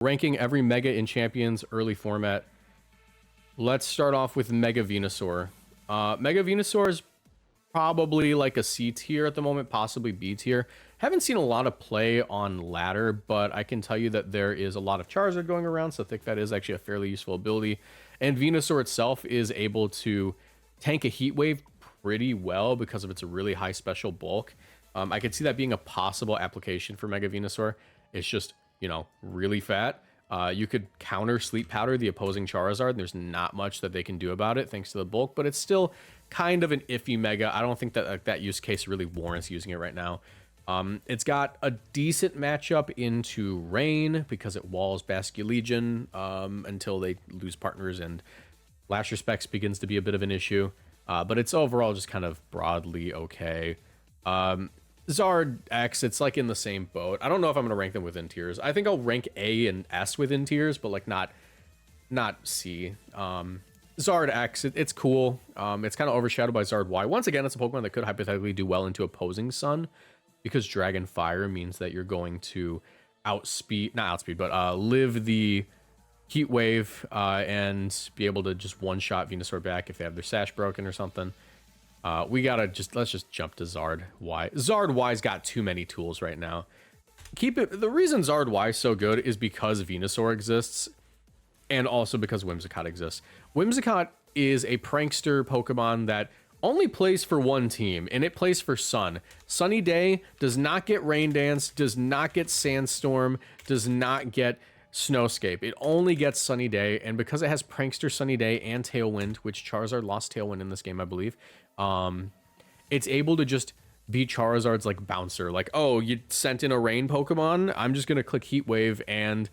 ranking every Mega in Champions early format. Let's start off with Mega Venusaur. Mega Venusaur is probably like a C tier at the moment, possibly B tier. Haven't seen a lot of play on ladder, but I can tell you that there is a lot of Charizard going around, so I think that is actually a fairly useful ability. And Venusaur itself is able to tank a Heat Wave pretty well because of its really high special bulk. I could see that being a possible application for Mega Venusaur. It's just, you know, really fat. You could counter Sleep Powder the opposing Charizard, and there's not much that they can do about it thanks to the bulk, but it's still kind of an iffy Mega. I don't think that that use case really warrants using it right now. It's got a decent matchup into Rain because it walls Basculegion until they lose partners, and Lasher Specs begins to be a bit of an issue. But it's overall just kind of broadly okay. Zard X, it's like in the same boat. I don't know if I'm going to rank them within tiers. I think I'll rank A and S within tiers, but like not C. Zard X, it's cool. It's kind of overshadowed by Zard Y. Once again, it's a Pokemon that could hypothetically do well into opposing Sun, because Dragon Fire means that you're going to live the Heat Wave and be able to just one-shot Venusaur back if they have their Sash broken or something. Let's just jump to Zard Y. Zard Y's got too many tools right now. The reason Zard Y is so good is because Venusaur exists, and also because Whimsicott exists. Whimsicott is a prankster Pokemon that only plays for one team, and it plays for Sun. Sunny Day does not get Rain Dance, does not get Sandstorm, does not get Snowscape. It only gets Sunny Day, and because it has Prankster, Sunny Day, and Tailwind, which Charizard lost Tailwind in this game, I believe, it's able to just be Charizard's like bouncer. Like, oh, you sent in a Rain Pokemon? I'm just gonna click Heat Wave and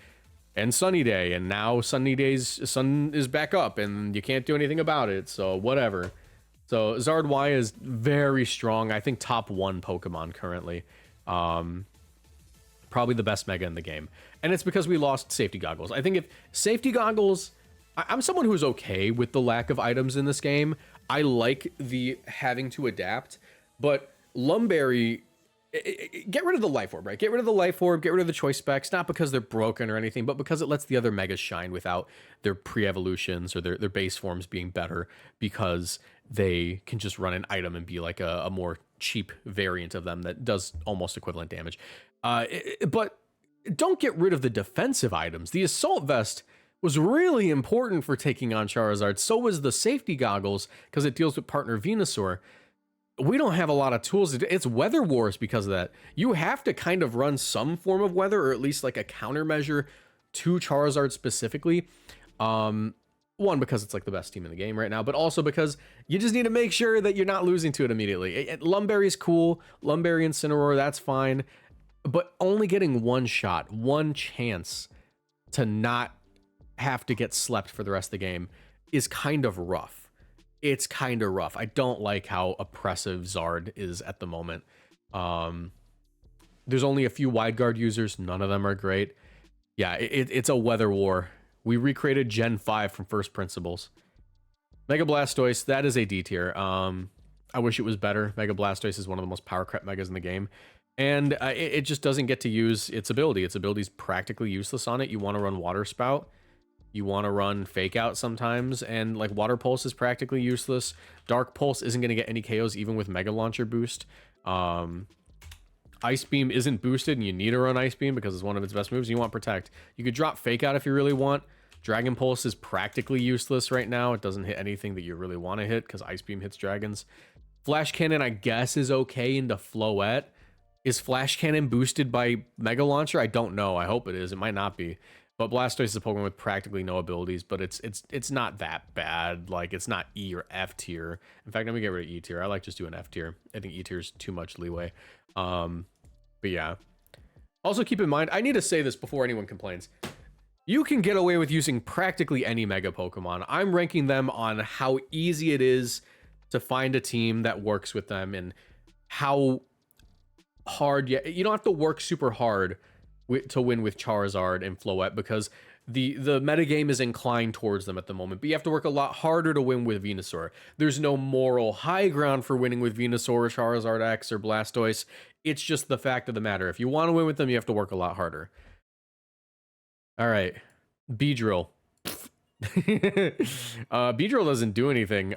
Sunny Day, and now Sunny Day's sun is back up, and you can't do anything about it, so whatever. So Zard Y is very strong. I think top 1 Pokemon currently. Probably the best Mega in the game. And it's because we lost Safety Goggles. I think if Safety Goggles... I'm someone who's okay with the lack of items in this game. I like the having to adapt, but Lumberry... Get rid of the Life Orb, right? Get rid of the Life Orb, get rid of the Choice Specs, not because they're broken or anything, but because it lets the other Megas shine without their pre-evolutions or their base forms being better, because they can just run an item and be like a more cheap variant of them that does almost equivalent damage. But don't get rid of the defensive items. The Assault Vest was really important for taking on Charizard. So was the Safety Goggles, because it deals with partner Venusaur. We don't have a lot of tools. It's Weather Wars because of that. You have to kind of run some form of weather, or at least like a countermeasure to Charizard specifically. One, because it's like the best team in the game right now, but also because you just need to make sure that you're not losing to it immediately. Lumberry's cool. Lumberry and Incineroar, that's fine. But only getting one shot, one chance to not have to get slept for the rest of the game is kind of rough. It's kind of rough. I don't like how oppressive Zard is at the moment. There's only a few wide guard users. None of them are great. Yeah, it's a weather war. We recreated Gen 5 from first principles. Mega Blastoise, that is a D tier. I wish it was better. Mega Blastoise is one of the most power crept megas in the game. And it just doesn't get to use its ability. Its ability is practically useless on it. You want to run Water Spout. You want to run Fake Out sometimes, and like Water Pulse is practically useless. Dark Pulse isn't going to get any KOs even with Mega Launcher boost. Ice Beam isn't boosted, and you need to run Ice Beam because it's one of its best moves. You want Protect. You could drop Fake Out if you really want. Dragon Pulse is practically useless right now. It doesn't hit anything that you really want to hit because Ice Beam hits dragons. Flash Cannon, I guess, is okay into Floette. Is Flash Cannon boosted by Mega Launcher? I don't know. I hope it is. It might not be. But Blastoise is a Pokemon with practically no abilities, but it's not that bad. Like, it's not E or F tier. In fact, let me get rid of E tier. I like just doing F tier. I think E tier is too much leeway. But yeah. Also keep in mind, I need to say this before anyone complains. You can get away with using practically any Mega Pokemon. I'm ranking them on how easy it is to find a team that works with them, and how hard you don't have to work super hard to win with Charizard and Floette, because the metagame is inclined towards them at the moment, but you have to work a lot harder to win with Venusaur. There's no moral high ground for winning with Venusaur, Charizard X, or Blastoise. It's just the fact of the matter. If you want to win with them, you have to work a lot harder. All right. Beedrill. Beedrill doesn't do anything.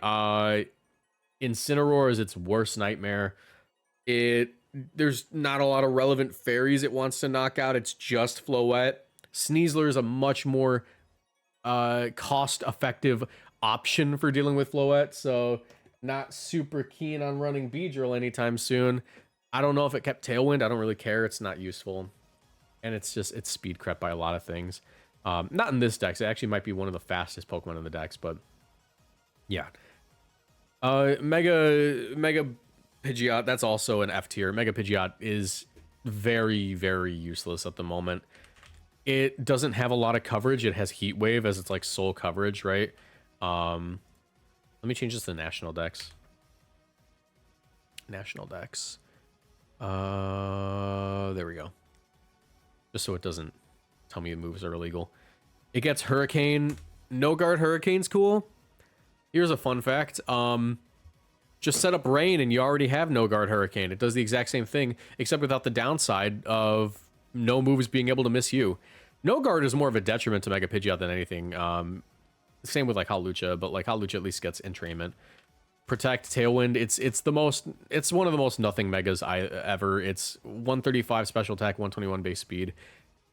Incineroar is its worst nightmare. There's not a lot of relevant fairies it wants to knock out. It's just Floette. Sneasler is a much more cost-effective option for dealing with Floette, so not super keen on running Beedrill anytime soon. I don't know if it kept Tailwind. I don't really care. It's not useful. And it's speed crept by a lot of things. Not in this dex. It actually might be one of the fastest Pokemon in the dex, but yeah. Mega Pidgeot, that's also an F tier. Mega Pidgeot is very, very useless at the moment. It doesn't have a lot of coverage. It has Heat Wave as its like sole coverage, right? Let me change this to National Dex. National Dex. There we go. Just so it doesn't tell me the moves are illegal. It gets Hurricane. No guard Hurricane's cool. Here's a fun fact. Just set up Rain and you already have no guard Hurricane. It does the exact same thing, except without the downside of no moves being able to miss you. No guard is more of a detriment to Mega Pidgeot than anything. Same with like Hawlucha, but like Hawlucha at least gets Entrainment. Protect, Tailwind, it's one of the most nothing megas ever. It's 135 special attack, 121 base speed.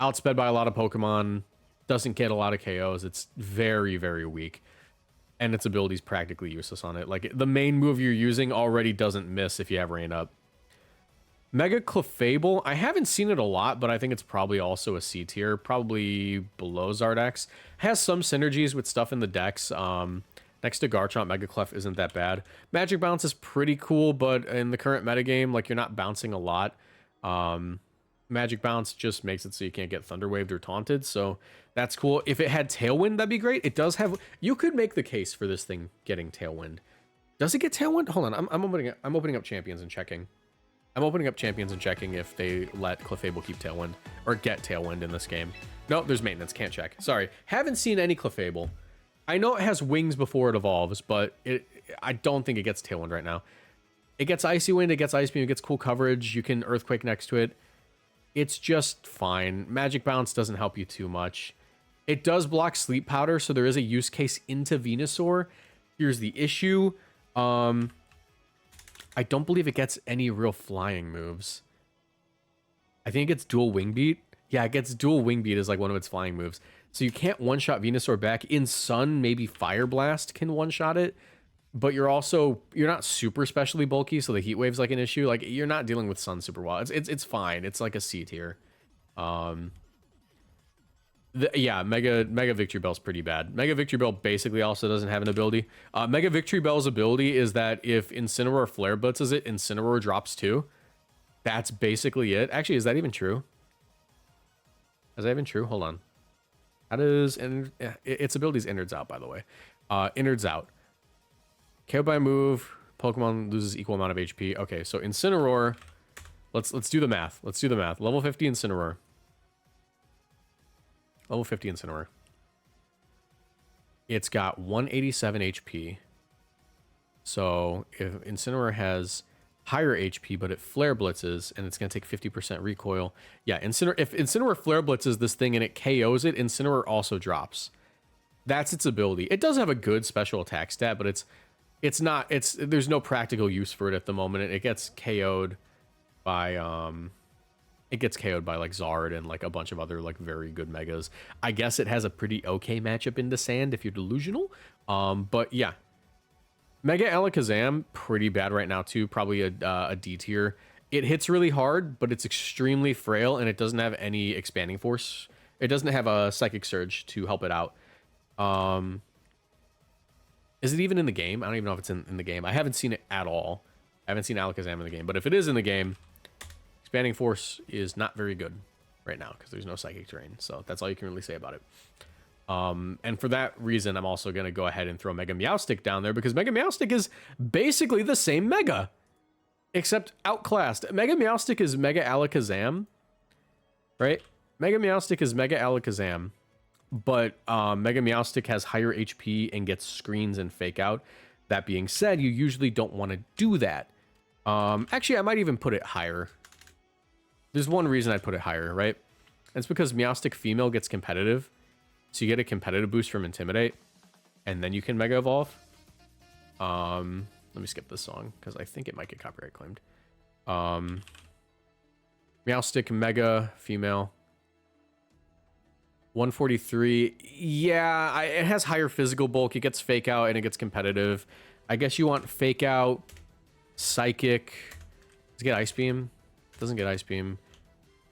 Outsped by a lot of Pokemon, doesn't get a lot of KOs. It's very, very weak. And its ability is practically useless on it. Like, the main move you're using already doesn't miss if you have Rain up. Mega Clefable, I haven't seen it a lot, but I think it's probably also a C tier, probably below Zard X. Has some synergies with stuff in the decks. Next to Garchomp, Mega Clef isn't that bad. Magic Bounce is pretty cool, but in the current metagame, like, you're not bouncing a lot. Magic Bounce just makes it so you can't get Thunder Waved or Taunted, so that's cool. If it had Tailwind, that'd be great. It does have... You could make the case for this thing getting Tailwind. Does it get Tailwind? Hold on, I'm opening up Champions and checking. I'm opening up Champions and checking if they let Clefable keep Tailwind, or get Tailwind in this game. No, there's maintenance, can't check. Sorry, haven't seen any Clefable. I know it has wings before it evolves, but I don't think it gets Tailwind right now. It gets Icy Wind, it gets Ice Beam, it gets cool coverage, you can Earthquake next to it. It's just fine. Magic Bounce doesn't help you too much. It does block Sleep Powder, so there is a use case into Venusaur. Here's the issue. I don't believe it gets any real flying moves. I think it gets Dual Wing Beat. Yeah, it gets Dual Wing Beat as like one of its flying moves. So you can't one-shot Venusaur back. In Sun, maybe Fire Blast can one-shot it. But you're not super specially bulky, so the Heat Wave's like an issue. Like, you're not dealing with Sun super well. It's fine. It's like a C tier. Yeah, Mega Victreebel's pretty bad. Mega Victreebel basically also doesn't have an ability. Mega Victreebel's ability is that if Incineroar Flare Blitzes it, Incineroar drops too. That's basically it. Actually, is that even true? Is that even true? Hold on. How does... its ability is Innards Out, by the way. Innards Out. KO by move, Pokemon loses equal amount of HP. Okay, so Incineroar, let's do the math. Let's do the math. Level 50 Incineroar. Level 50 Incineroar. It's got 187 HP. So if Incineroar has higher HP, but it Flare Blitzes, and it's going to take 50% recoil. Yeah, if Incineroar Flare Blitzes this thing and it KOs it, Incineroar also drops. That's its ability. It does have a good special attack stat, but there's no practical use for it at the moment. It gets KO'd by like Zard and like a bunch of other like very good megas. I guess it has a pretty okay matchup into Sand if you're delusional. But yeah, Mega Alakazam pretty bad right now too. Probably a D tier. It hits really hard, but it's extremely frail and it doesn't have any expanding force. It doesn't have a Psychic Surge to help it out. Is it even in the game? I don't even know if it's in the game. I haven't seen it at all. I haven't seen Alakazam in the game. But if it is in the game, Expanding Force is not very good right now because there's no Psychic Terrain. So that's all you can really say about it. And for that reason, I'm also going to go ahead and throw Mega Meowstic down there because Mega Meowstic is basically the same Mega, except outclassed. Mega Meowstic is Mega Alakazam, right? Mega Meowstic is Mega Alakazam. But Mega Meowstic has higher HP and gets screens and fake out. That being said, you usually don't want to do that. Actually, I might even put it higher. There's one reason I'd put it higher, right? And it's because Meowstic female gets competitive. So you get a competitive boost from Intimidate. And then you can Mega Evolve. Let me skip this song because I think it might get copyright claimed. Meowstic Mega female. 143. Yeah, it has higher physical bulk. It gets Fake Out and it gets competitive. I guess you want Fake Out, Psychic. Does it get Ice Beam? Doesn't get Ice Beam.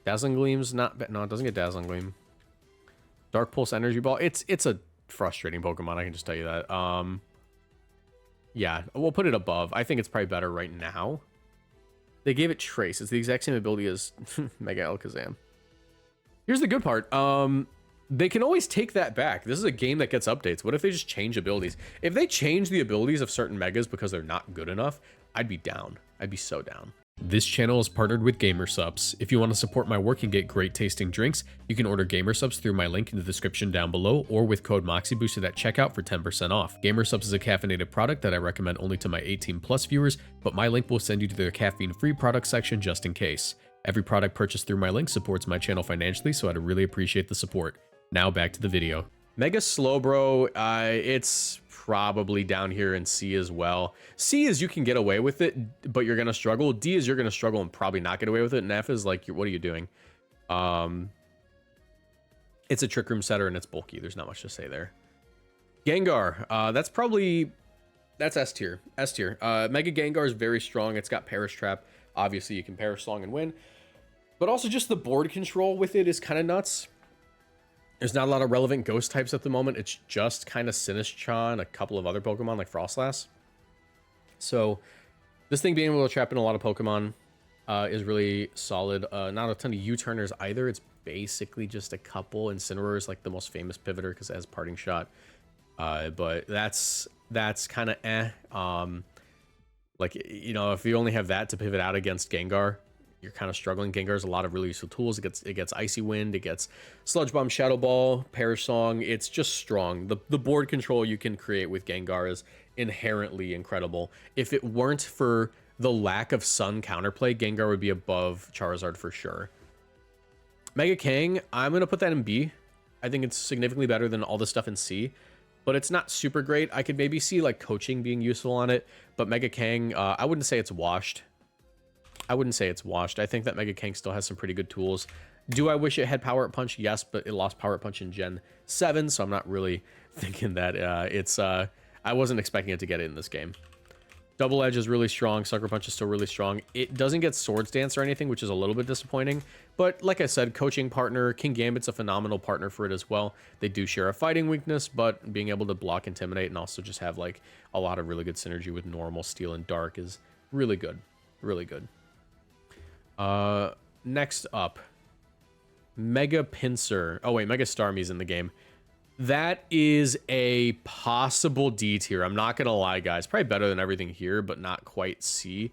Dazzling Gleam's not... No, it doesn't get Dazzling Gleam. Dark Pulse Energy Ball. It's a frustrating Pokemon, I can just tell you that. Yeah, we'll put it above. I think it's probably better right now. They gave it Trace. It's the exact same ability as Mega Alakazam. Here's the good part. They can always take that back. This is a game that gets updates. What if they just change abilities? If they change the abilities of certain Megas because they're not good enough, I'd be down. I'd be so down. This channel is partnered with GamerSupps. If you want to support my work and get great tasting drinks, you can order GamerSupps through my link in the description down below or with code Moxie boosted at checkout for 10% off. GamerSupps is a caffeinated product that I recommend only to my 18+ viewers, but my link will send you to their caffeine-free product section just in case. Every product purchased through my link supports my channel financially, so I'd really appreciate the support. Now back to the video. Mega Slowbro, it's probably down here in C as well. C is you can get away with it, but you're going to struggle. D is you're going to struggle and probably not get away with it. And F is like, what are you doing? It's a Trick Room setter and it's bulky. There's not much to say there. Gengar, that's S tier. S tier. Mega Gengar is very strong. It's got Perish Trap. Obviously, you can Perish Song and win. But also just the board control with it is kind of nuts. There's not a lot of relevant ghost types at the moment. It's just kind of Sinistcha and a couple of other Pokemon like Frostlass. So this thing being able to trap in a lot of Pokemon is really solid. Not a ton of U-turners either. It's basically just a couple. Incineroar is like the most famous pivoter because it has Parting Shot. But that's kind of eh. Like, you know, if you only have that to pivot out against Gengar, you're kind of struggling. Gengar has a lot of really useful tools. It gets Icy Wind, it gets Sludge Bomb, Shadow Ball, Perish Song. It's just strong. The board control you can create with Gengar is inherently incredible. If it weren't for the lack of Sun counterplay, Gengar would be above Charizard for sure. Mega Kang, I'm going to put that in B. I think it's significantly better than all the stuff in C, but it's not super great. I could maybe see like coaching being useful on it, but Mega Kang, I wouldn't say it's washed. I think that Mega Kang still has some pretty good tools. Do I wish it had Power Up Punch? Yes, but it lost Power Up Punch in Gen 7, so I'm not really thinking that I wasn't expecting it to get it in this game. Double Edge is really strong. Sucker Punch is still really strong. It doesn't get Swords Dance or anything, which is a little bit disappointing. But like I said, coaching partner, King Gambit's a phenomenal partner for it as well. They do share a fighting weakness, but being able to block, intimidate, and also just have like a lot of really good synergy with normal, steel, and dark is really good. Really good. Next up, Mega Pinsir. Oh wait, Mega Starmie's in the game. That is a possible D tier. I'm not gonna lie, guys. Probably better than everything here, but not quite C.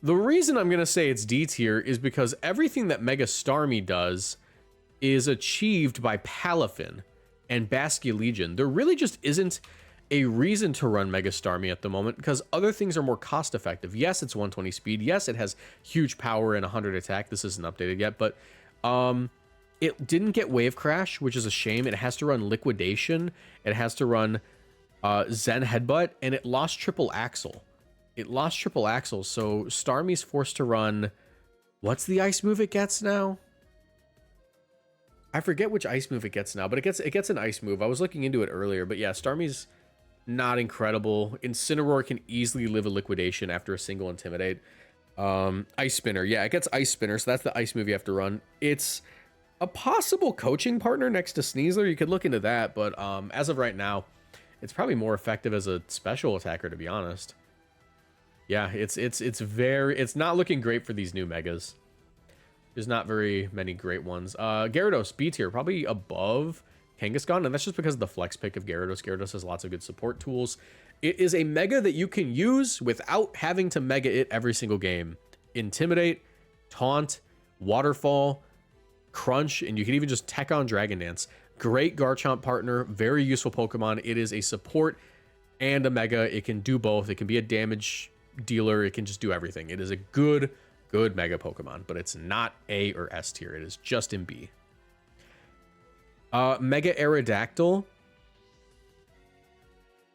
The reason I'm gonna say it's D tier is because everything that Mega Starmie does is achieved by Palafin and Basculegion. There really just isn't a reason to run Mega Starmie at the moment because other things are more cost effective. Yes, it's 120 speed. Yes, it has huge power and 100 attack. This isn't updated yet, but it didn't get Wave Crash, which is a shame. It has to run Liquidation. It has to run Zen Headbutt, and it lost Triple Axle. So Starmie's forced to run... What's the ice move it gets now? I forget which ice move it gets now, but it gets an ice move. I was looking into it earlier, but yeah, Starmie's not incredible. Incineroar can easily live a Liquidation after a single Intimidate. Ice Spinner. Yeah, it gets Ice Spinner, so that's the ice move you have to run. It's a possible coaching partner next to Sneasler. You could look into that, but as of right now, it's probably more effective as a special attacker, to be honest. Yeah, it's not looking great for these new Megas. There's not very many great ones. Gyarados, B tier, probably above Kangaskhan, and that's just because of the flex pick of Gyarados. Gyarados has lots of good support tools. It is a Mega that you can use without having to Mega it every single game. Intimidate, Taunt, Waterfall, Crunch, and you can even just tech on Dragon Dance. Great Garchomp partner, very useful Pokemon. It is a support and a Mega. It can do both. It can be a damage dealer. It can just do everything. It is a good Mega Pokemon, but it's not A or S tier. It is just in B. Mega Aerodactyl.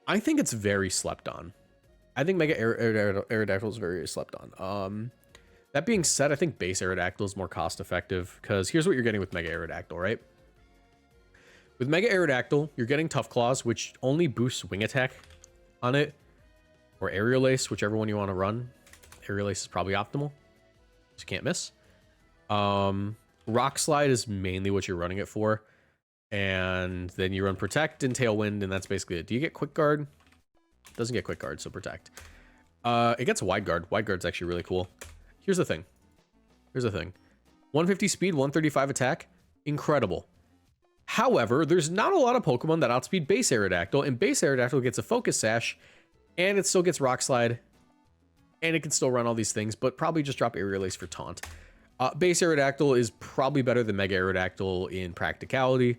I think it's very slept on. I think Mega Aerodactyl is very slept on. That being said, I think base Aerodactyl is more cost effective because here's what you're getting with Mega Aerodactyl, right? With Mega Aerodactyl, you're getting Tough Claws, which only boosts wing attack on it, or Aerial Ace, whichever one you want to run. Aerial Ace is probably optimal, so you can't miss. Rock Slide is mainly what you're running it for, and then you run Protect and Tailwind, and that's basically it. Do you get Quick Guard? Doesn't get Quick Guard, so Protect. It gets Wide Guard. Wide Guard's actually really cool. Here's the thing. 150 speed, 135 attack. Incredible. However, there's not a lot of Pokemon that outspeed base Aerodactyl, and base Aerodactyl gets a Focus Sash, and it still gets Rock Slide, and it can still run all these things, but probably just drop Aerial Ace for Taunt. Base Aerodactyl is probably better than Mega Aerodactyl in practicality,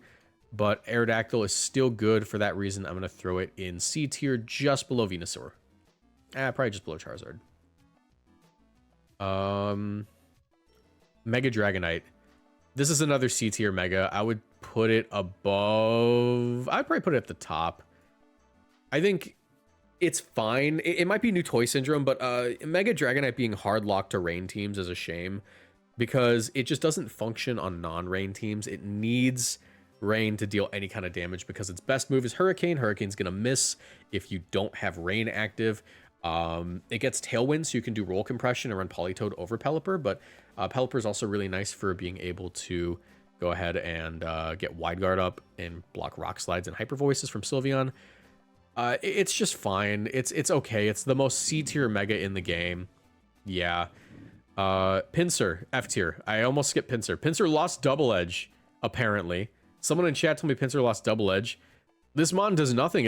but Aerodactyl is still good. For that reason, I'm going to throw it in C tier, just below Venusaur. Probably just below Charizard. Mega Dragonite. This is another C tier Mega. I would put it above. I'd probably put it at the top. I think it's fine. It might be new toy syndrome, but Mega Dragonite being hard locked to rain teams is a shame because it just doesn't function on non-rain teams. It needs rain to deal any kind of damage because its best move is Hurricane. Hurricane's gonna miss if you don't have rain active. It gets Tailwind, so you can do Roll Compression and run Politoed over Pelipper, but Pelipper is also really nice for being able to go ahead and get Wide Guard up and block Rock Slides and Hyper Voices from Sylveon. It's just fine. It's okay. It's the most C tier Mega in the game. Yeah. Pinsir, F tier. I almost skipped Pinsir. Pinsir lost Double Edge, apparently. Someone in chat told me Pinsir lost Double Edge. This mon does nothing.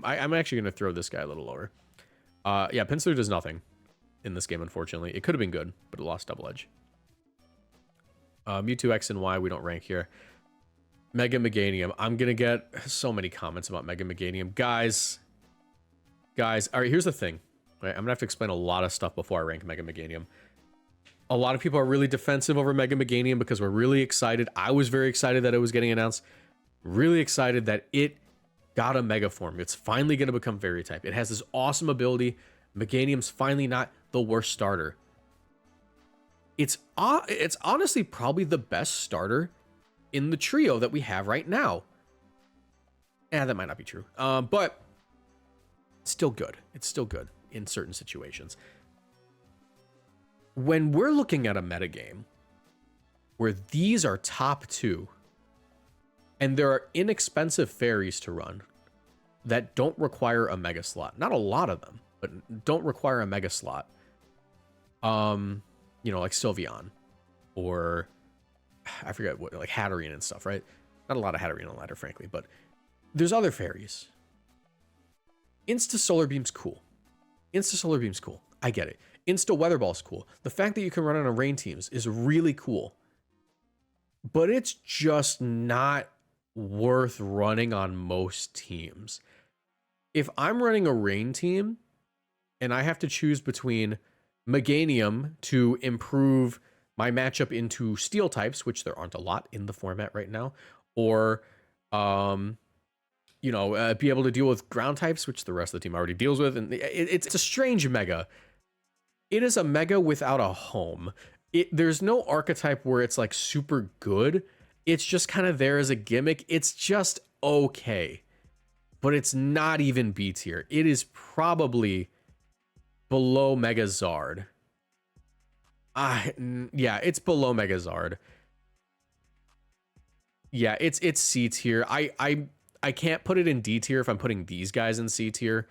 I'm actually going to throw this guy a little lower. Yeah, Pinsir does nothing in this game, unfortunately. It could have been good, but it lost Double Edge. Mewtwo X and Y, we don't rank here. Mega Meganium. I'm going to get so many comments about Mega Meganium. Guys, all right, here's the thing. Right, I'm going to have to explain a lot of stuff before I rank Mega Meganium. A lot of people are really defensive over Mega Meganium because we're really excited. I was very excited that it was getting announced. Really excited that it got a Mega form. It's finally going to become Fairy type. It has this awesome ability. Meganium's finally not the worst starter. It's honestly probably the best starter in the trio that we have right now. That might not be true. But it's still good. It's still good in certain situations. When we're looking at a metagame where these are top two, and there are inexpensive fairies to run that don't require a mega slot. Not a lot of them, but don't require a mega slot. You know, like Sylveon or I forget what, like Hatterene and stuff, right? Not a lot of Hatterene on the ladder, frankly, but there's other fairies. Insta Solar Beam's cool. Insta Solar Beam's cool. I get it. Insta Weather Ball's cool. The fact that you can run it on rain teams is really cool. But it's just not worth running on most teams. If I'm running a rain team and I have to choose between Meganium to improve my matchup into steel types, which there aren't a lot in the format right now, or you know, be able to deal with ground types, which the rest of the team already deals with, and it's a strange Mega. It is a Mega without a home. There's no archetype where it's like super good. It's just kind of there as a gimmick. It's just okay, but it's not even B tier. It is probably below Mega Zard. Yeah, it's below Mega Zard. Yeah, it's C tier. I can't put it in D tier if I'm putting these guys in C tier.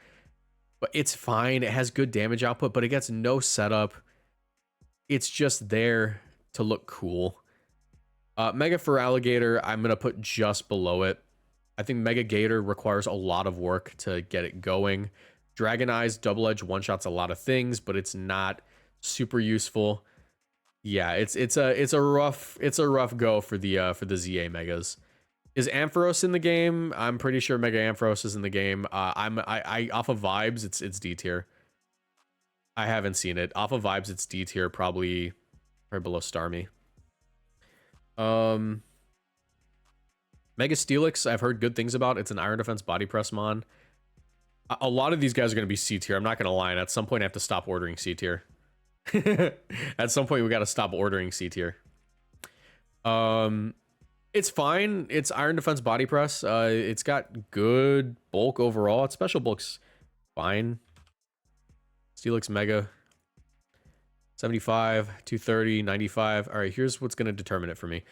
But it's fine. It has good damage output, but it gets no setup. It's just there to look cool. Mega Feraligatr, I'm going to put just below it. I think Mega Gator requires a lot of work to get it going. Dragon Eyes, Double Edge one-shots a lot of things, but it's not super useful. Yeah, it's a rough go for the ZA Megas. Is Ampharos in the game? I'm pretty sure Mega Ampharos is in the game. I off of vibes, it's D tier. I haven't seen it. Off of vibes, it's D tier, probably right below Starmie. Mega Steelix, I've heard good things about. It's an Iron Defense Body Press Mon. A lot of these guys are going to be C tier. I'm not going to lie. And at some point, I have to stop ordering C tier. At some point, we got to stop ordering C tier. It's fine. It's Iron Defense Body Press. It's got good bulk overall. Its special bulk's fine. Steelix Mega. 75, 230, 95. All right, here's what's going to determine it for me.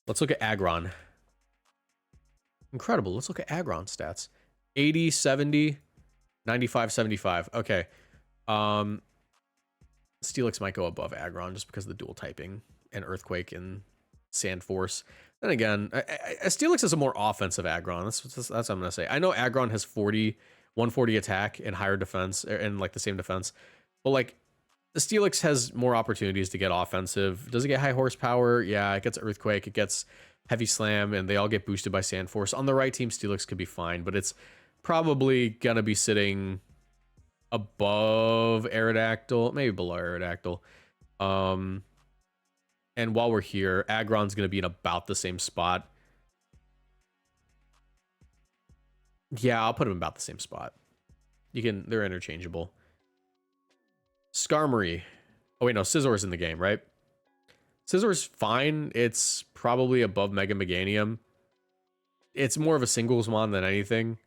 Let's look at Aggron. Incredible. Let's look at Aggron stats. 80, 70, 95, 75. Okay. Steelix might go above Aggron just because of the dual typing and Earthquake and Sand Force. Then again, Steelix is a more offensive Aggron. That's what I'm going to say. I know Aggron has 140 attack and higher defense and like the same defense. But like the Steelix has more opportunities to get offensive. Does it get high horsepower? Yeah, it gets Earthquake. It gets Heavy Slam, and they all get boosted by Sand Force. On the right team, Steelix could be fine, but it's probably going to be sitting above Aerodactyl, maybe below Aerodactyl. And while we're here, Aggron's going to be in about the same spot. Yeah, I'll put him about the same spot. They're interchangeable. Skarmory. Oh, wait, no, Scizor's in the game, right? Scizor's fine. It's probably above Mega Meganium. It's more of a singles mon than anything.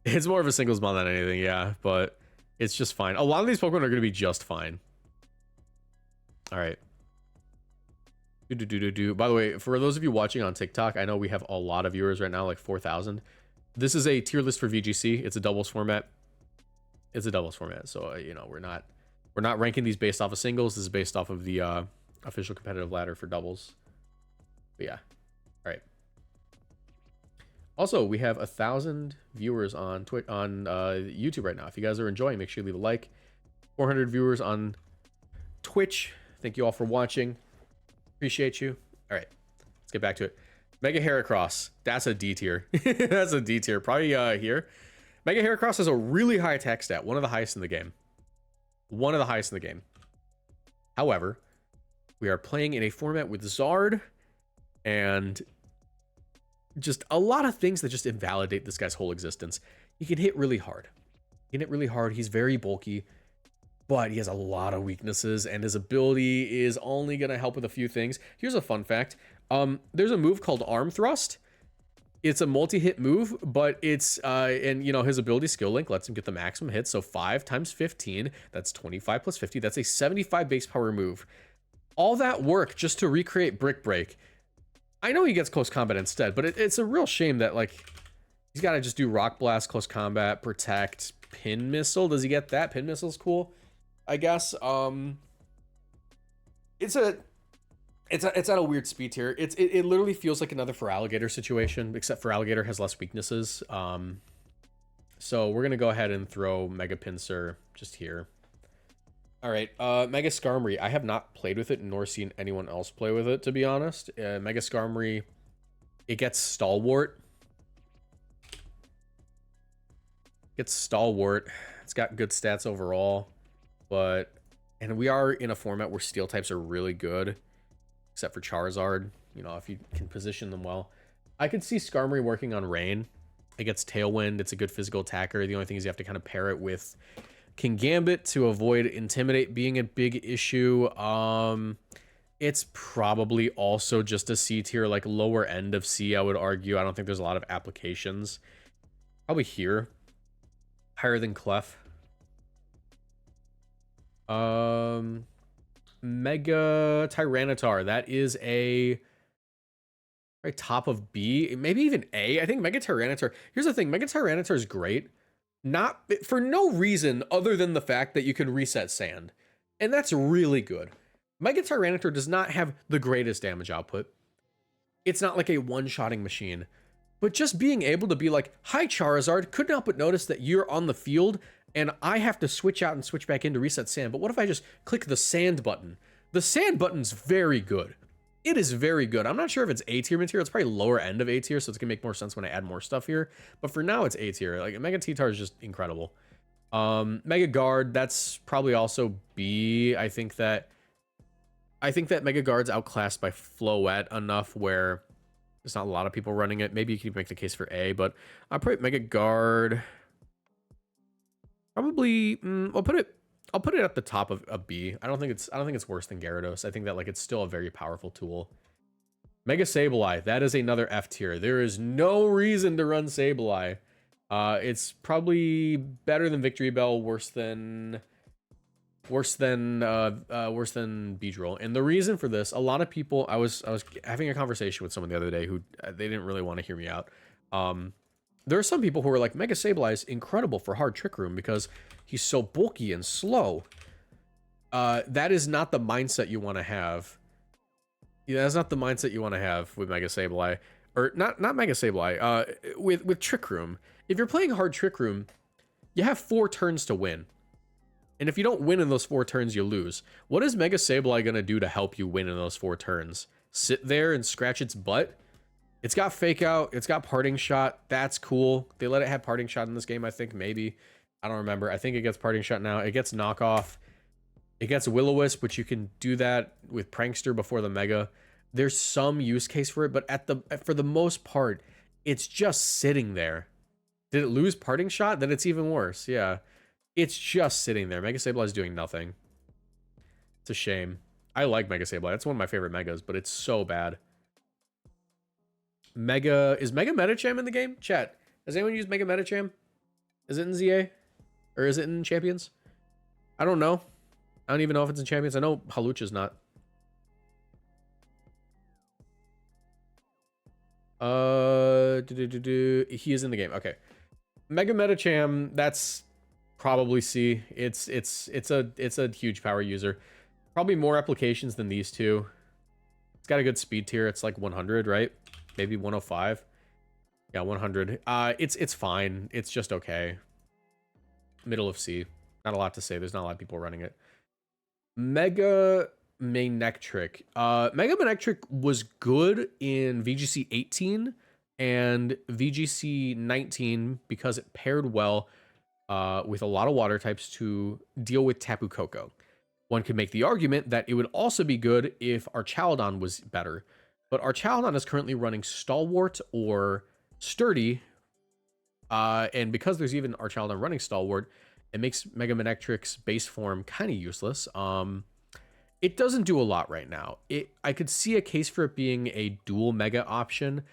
It's more of a singles mon than anything, yeah, but it's just fine. A lot of these Pokemon are going to be just fine. All right. By the way, for those of you watching on TikTok, I know we have a lot of viewers right now, like 4,000. This is a tier list for VGC. It's a doubles format. It's a doubles format, so you know we're not ranking these based off of singles. This is based off of the official competitive ladder for doubles. But yeah, all right. Also, we have 1,000 viewers on YouTube right now. If you guys are enjoying, make sure you leave a like. 400 viewers on Twitch. Thank you all for watching. Appreciate you. All right, let's get back to it. Mega Heracross. That's a D tier. That's a D tier. Probably here. Mega Heracross has a really high attack stat. One of the highest in the game. One of the highest in the game. However, we are playing in a format with Zard and just a lot of things that just invalidate this guy's whole existence. He can hit really hard. He can hit really hard. He's very bulky, but he has a lot of weaknesses, and his ability is only going to help with a few things. Here's a fun fact. There's a move called Arm Thrust. It's a multi-hit move, but it's, and you know, his ability skill link lets him get the maximum hit. So 5 times 15, that's 25 plus 50. That's a 75 base power move. All that work just to recreate Brick Break. I know he gets close combat instead, but it's a real shame that, like, he's got to just do Rock Blast, close combat, protect, Pin Missile. Does he get that? Pin Missile's cool, I guess. It's at a weird speed tier. It literally feels like another Feraligatr situation, except Feraligatr has less weaknesses. So we're gonna go ahead and throw Mega Pinsir just here. All right, Mega Skarmory. I have not played with it nor seen anyone else play with it, to be honest. Mega Skarmory, it gets Stalwart. It's got good stats overall, and we are in a format where Steel types are really good. Except for Charizard, you know, if you can position them well. I could see Skarmory working on Rain. It gets Tailwind. It's a good physical attacker. The only thing is you have to kind of pair it with Kingambit to avoid Intimidate being a big issue. It's probably also just a C tier, like lower end of C, I would argue. I don't think there's a lot of applications. Probably here. Higher than Clef. Mega Tyranitar. That is a right top of B, maybe even A. I think Mega Tyranitar. Here's the thing, Mega Tyranitar is great, not for no reason other than the fact that you can reset sand, and that's really good. Mega Tyranitar does not have the greatest damage output. It's not like a one-shotting machine, but just being able to be like, hi Charizard, couldn't help but notice that you're on the field and I have to switch out and switch back in to reset sand. But what if I just click the sand button? The sand button's very good. It is very good. I'm not sure if it's A tier material. It's probably lower end of A tier, so it's gonna make more sense when I add more stuff here. But for now, it's A tier. Like Mega T-Tar is just incredible. Mega Guard, that's probably also B. I think that Mega Guard's outclassed by Floette enough where There's not a lot of people running it. Maybe you could make the case for A, but I'll put Mega Guard. Probably, I'll put it at the top of a B. I don't think it's worse than Gyarados. I think that like it's still a very powerful tool. Mega Sableye, that is another F tier. There is no reason to run Sableye. It's probably better than Victreebel, worse than Beedrill. And the reason for this, a lot of people, I was having a conversation with someone the other day who they didn't really want to hear me out. There are some people who are like, Mega Sableye is incredible for hard Trick Room because he's so bulky and slow. That is not the mindset you want to have. Yeah, that's not the mindset you want to have with Mega Sableye. Or not Mega Sableye, with Trick Room. If you're playing hard Trick Room, you have 4 turns to win. And if you don't win in those 4 turns, you lose. What is Mega Sableye going to do to help you win in those 4 turns? Sit there and scratch its butt? It's got Fake Out. It's got Parting Shot. That's cool. They let it have Parting Shot in this game, I think, maybe. I don't remember. I think it gets Parting Shot now. It gets Knockoff. It gets Will-O-Wisp, which you can do that with Prankster before the Mega. There's some use case for it, but for the most part, it's just sitting there. Did it lose Parting Shot? Then it's even worse. Yeah. It's just sitting there. Mega Sableye is doing nothing. It's a shame. I like Mega Sableye. That's one of my favorite Megas, but it's so bad. Is Mega Medicham in the game? Chat. Has anyone used Mega Medicham? Is it in ZA? Or is it in Champions? I don't know. I don't even know if it's in Champions. I know Halucha's not. He is in the game. Okay. Mega Medicham, that's probably C. It's a huge power user. Probably more applications than these two. It's got a good speed tier. It's like 100, right? Maybe 105. Yeah, 100. It's fine. It's just okay. Middle of C. Not a lot to say. There's not a lot of people running it. Mega Manectric. Mega Manectric was good in VGC 18 and VGC 19 because it paired well with a lot of water types to deal with Tapu Koko. One could make the argument that it would also be good if Archaludon was better. But Archaludon is currently running Stalwart or Sturdy. And because there's even Archaludon running Stalwart, it makes Mega Manectric's base form kind of useless. It doesn't do a lot right now. I could see a case for it being a dual Mega option.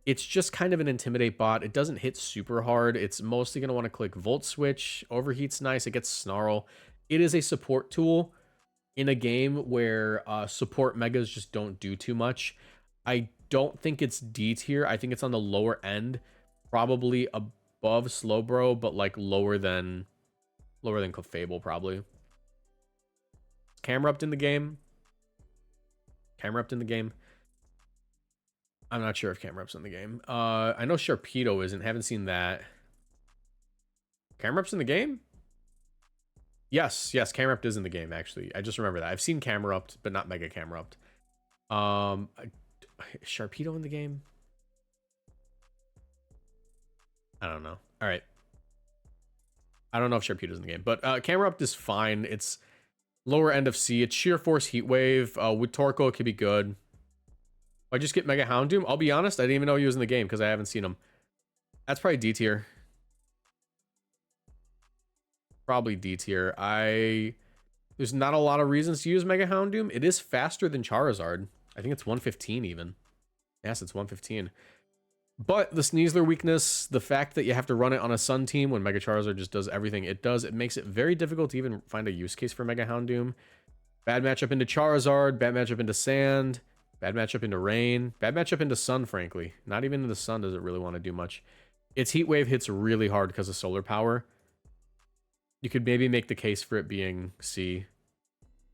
It's just kind of an Intimidate bot. It doesn't hit super hard. It's mostly going to want to click Volt Switch. Overheat's nice. It gets Snarl. It is a support tool in a game where support Megas just don't do too much. I don't think it's D tier. I think it's on the lower end. Probably above Slowbro, but like lower than Clefable probably. Camerupt in the game. Camerupt in the game. I'm not sure if Camrupt's in the game. I know Sharpedo isn't. Haven't seen that. Camerupt's in the game? Yes, Camerupt is in the game, actually. I just remember that. I've seen Camerupt, but not Mega Camerupt. Sharpedo in the game? I don't know. All right. I don't know if Sharpedo's in the game, but Camerupt is fine. It's lower end of C. It's Sheer Force Heat Wave. With Torkoal, it could be good. If I just get Mega Houndoom, I'll be honest, I didn't even know he was in the game because I haven't seen him. That's probably D tier. Probably D tier. There's not a lot of reasons to use Mega Houndoom. It is faster than Charizard. I think it's 115 even. Yes, it's 115. But the Sneasler weakness, the fact that you have to run it on a Sun team when Mega Charizard just does everything it does, it makes it very difficult to even find a use case for Mega Houndoom. Bad matchup into Charizard, bad matchup into Sand, bad matchup into Rain, bad matchup into Sun, frankly. Not even in the Sun does it really want to do much. Its Heat Wave hits really hard because of solar power. You could maybe make the case for it being C.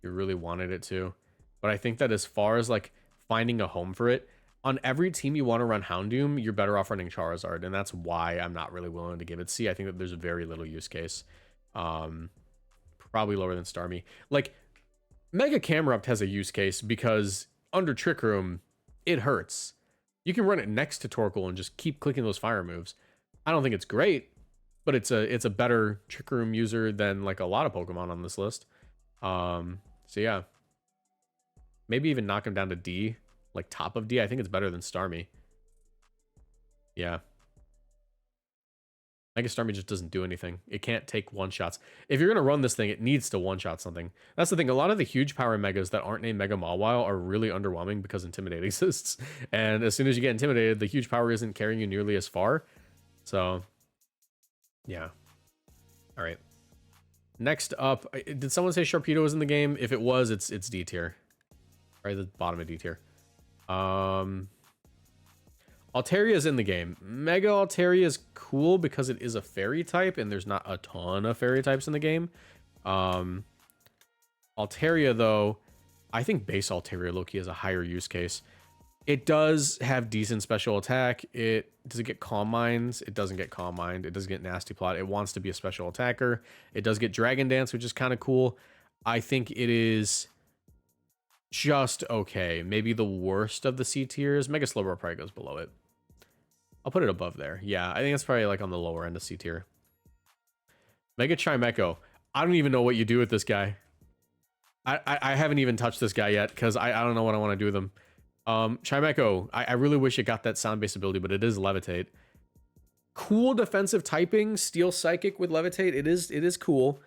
You really wanted it to. But I think that as far as like finding a home for it, on every team you want to run Houndoom, you're better off running Charizard, and that's why I'm not really willing to give it C. I think that there's very little use case. Probably lower than Starmie. Like, Mega Camerupt has a use case because under Trick Room, it hurts. You can run it next to Torkoal and just keep clicking those fire moves. I don't think it's great, but it's a better Trick Room user than like a lot of Pokemon on this list. So yeah. Maybe even knock him down to D. Like top of D. I think it's better than Starmie. Yeah. Mega Starmie just doesn't do anything. It can't take one-shots. If you're going to run this thing, it needs to one-shot something. That's the thing. A lot of the huge power megas that aren't named Mega Mawile are really underwhelming because Intimidate exists. And as soon as you get Intimidated, the huge power isn't carrying you nearly as far. So, yeah. All right. Next up, did someone say Sharpedo was in the game? If it was, it's D tier. Right at the bottom of D tier. Altaria is in the game. Mega Altaria is cool because it is a fairy type, and there's not a ton of fairy types in the game. Altaria, though, I think base Altaria Loki is a higher use case. It does have decent special attack. Does it get Calm Minds? It doesn't get Calm Mind. It doesn't get Nasty Plot. It wants to be a special attacker. It does get Dragon Dance, which is kind of cool. I think it is just okay. Maybe the worst of the C tiers. Mega Slowbro probably goes below it. I'll put it above there. Yeah, I think it's probably like on the lower end of C tier. Mega Chimecho. I don't even know what you do with this guy. I haven't even touched this guy yet because I don't know what I want to do with him. Chimecho. I really wish it got that sound-based ability, but it is Levitate. Cool defensive typing. Steel Psychic with Levitate. It is cool.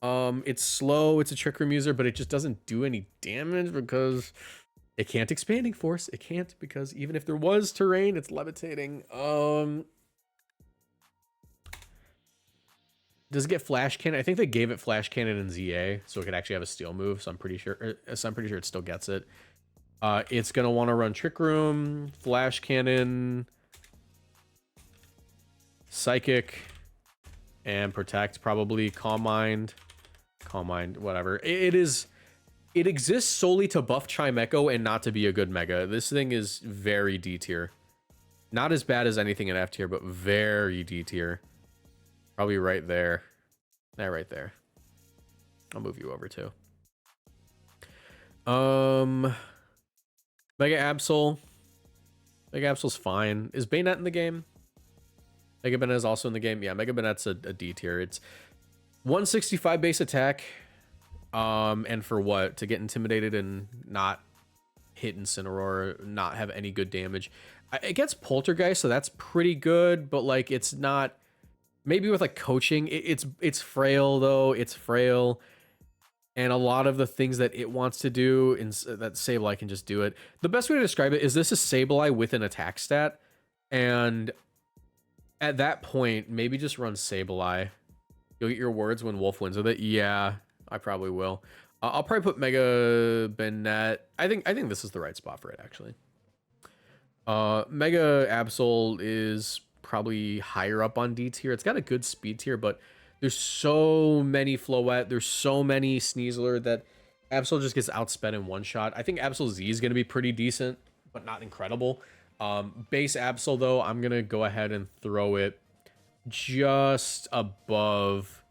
It's slow. It's a Trick Room user, but it just doesn't do any damage because it can't Expanding Force. It can't because even if there was terrain, it's levitating. Does it get Flash Cannon? I think they gave it Flash Cannon in ZA, so it could actually have a Steel move. So I'm pretty sure it still gets it. It's gonna want to run Trick Room, Flash Cannon, Psychic, and Protect. Probably Calm Mind, whatever. It exists solely to buff Chimecho and not to be a good mega. This thing is very D tier. Not as bad as anything in F tier, but very D tier. Probably right there. That right there. I'll move you over too. Mega Absol. Mega Absol's fine. Is Banette in the game? Mega Banette is also in the game. Yeah, Mega Banette's a D tier. It's 165 base attack. And for what? To get intimidated and not hit Incineroar, not have any good damage. It gets Poltergeist, so that's pretty good, but like it's not. Maybe with like coaching, it's frail though. It's frail, and a lot of the things that it wants to do, that Sableye can just do it. The best way to describe it is this is Sableye with an attack stat, and at that point, maybe just run Sableye. You'll get your words when Wolf wins with it. Yeah, I probably will. I'll probably put Mega Banette. I think this is the right spot for it actually. Mega Absol is probably higher up on D tier. It's got a good speed tier, but there's so many Floette, there's so many Sneasler that Absol just gets outsped in one shot. I think Absol Z is going to be pretty decent, but not incredible. Base Absol, though, I'm going to go ahead and throw it just above.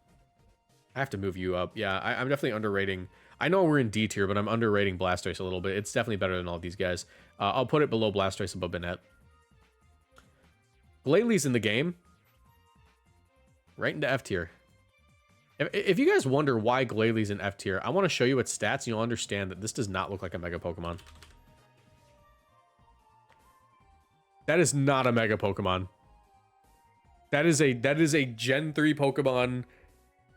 I have to move you up. Yeah, I'm definitely underrating. I know we're in D tier, but I'm underrating Blastoise a little bit. It's definitely better than all these guys. I'll put it below Blastoise, above Banette. Glalie in the game. Right into F tier. If you guys wonder why Glalie in F tier, I want to show you its stats and you'll understand that this does not look like a Mega Pokemon. That is not a Mega Pokemon. That is a Gen 3 Pokemon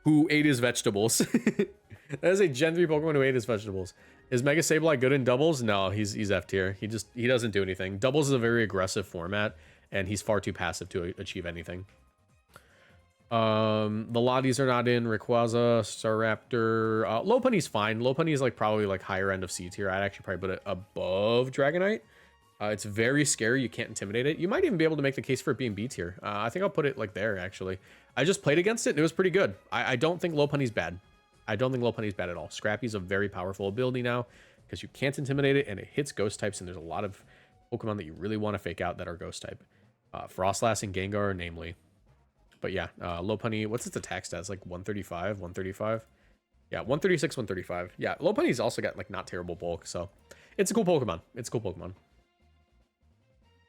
who ate his vegetables. That is a Gen 3 Pokemon who ate his vegetables. Is Mega Sableye good in doubles? No, he's F tier. He doesn't do anything. Doubles is a very aggressive format, and he's far too passive to achieve anything. The Lotties are not in. Rayquaza, Staraptor. Lopunny's fine. Lopunny is like probably like higher end of C tier. I'd actually probably put it above Dragonite. It's very scary. You can't intimidate it. You might even be able to make the case for it being B tier. I think I'll put it like there, actually. I just played against it, and it was pretty good. I don't think Lopunny's bad. I don't think Lopunny's bad at all. Scrappy's a very powerful ability now, because you can't intimidate it, and it hits ghost types, and there's a lot of Pokemon that you really want to fake out that are ghost type. Frostlass and Gengar, namely. But yeah, Lopunny, what's its attack stats? Like 135, 135? Yeah, 136, 135. Yeah, Lopunny's also got like not terrible bulk, so it's a cool Pokemon. It's a cool Pokemon.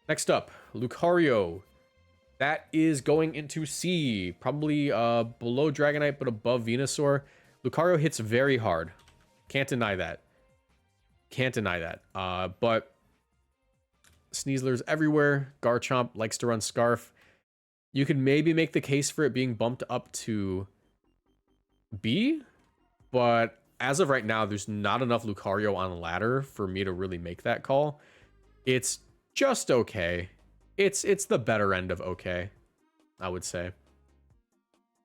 Next up, Lucario. That is going into C. Probably below Dragonite, but above Venusaur. Lucario hits very hard. Can't deny that. Can't deny that. But Sneaslers everywhere. Garchomp likes to run Scarf. You could maybe make the case for it being bumped up to B, but as of right now, there's not enough Lucario on ladder for me to really make that call. It's just okay. It's the better end of okay, I would say.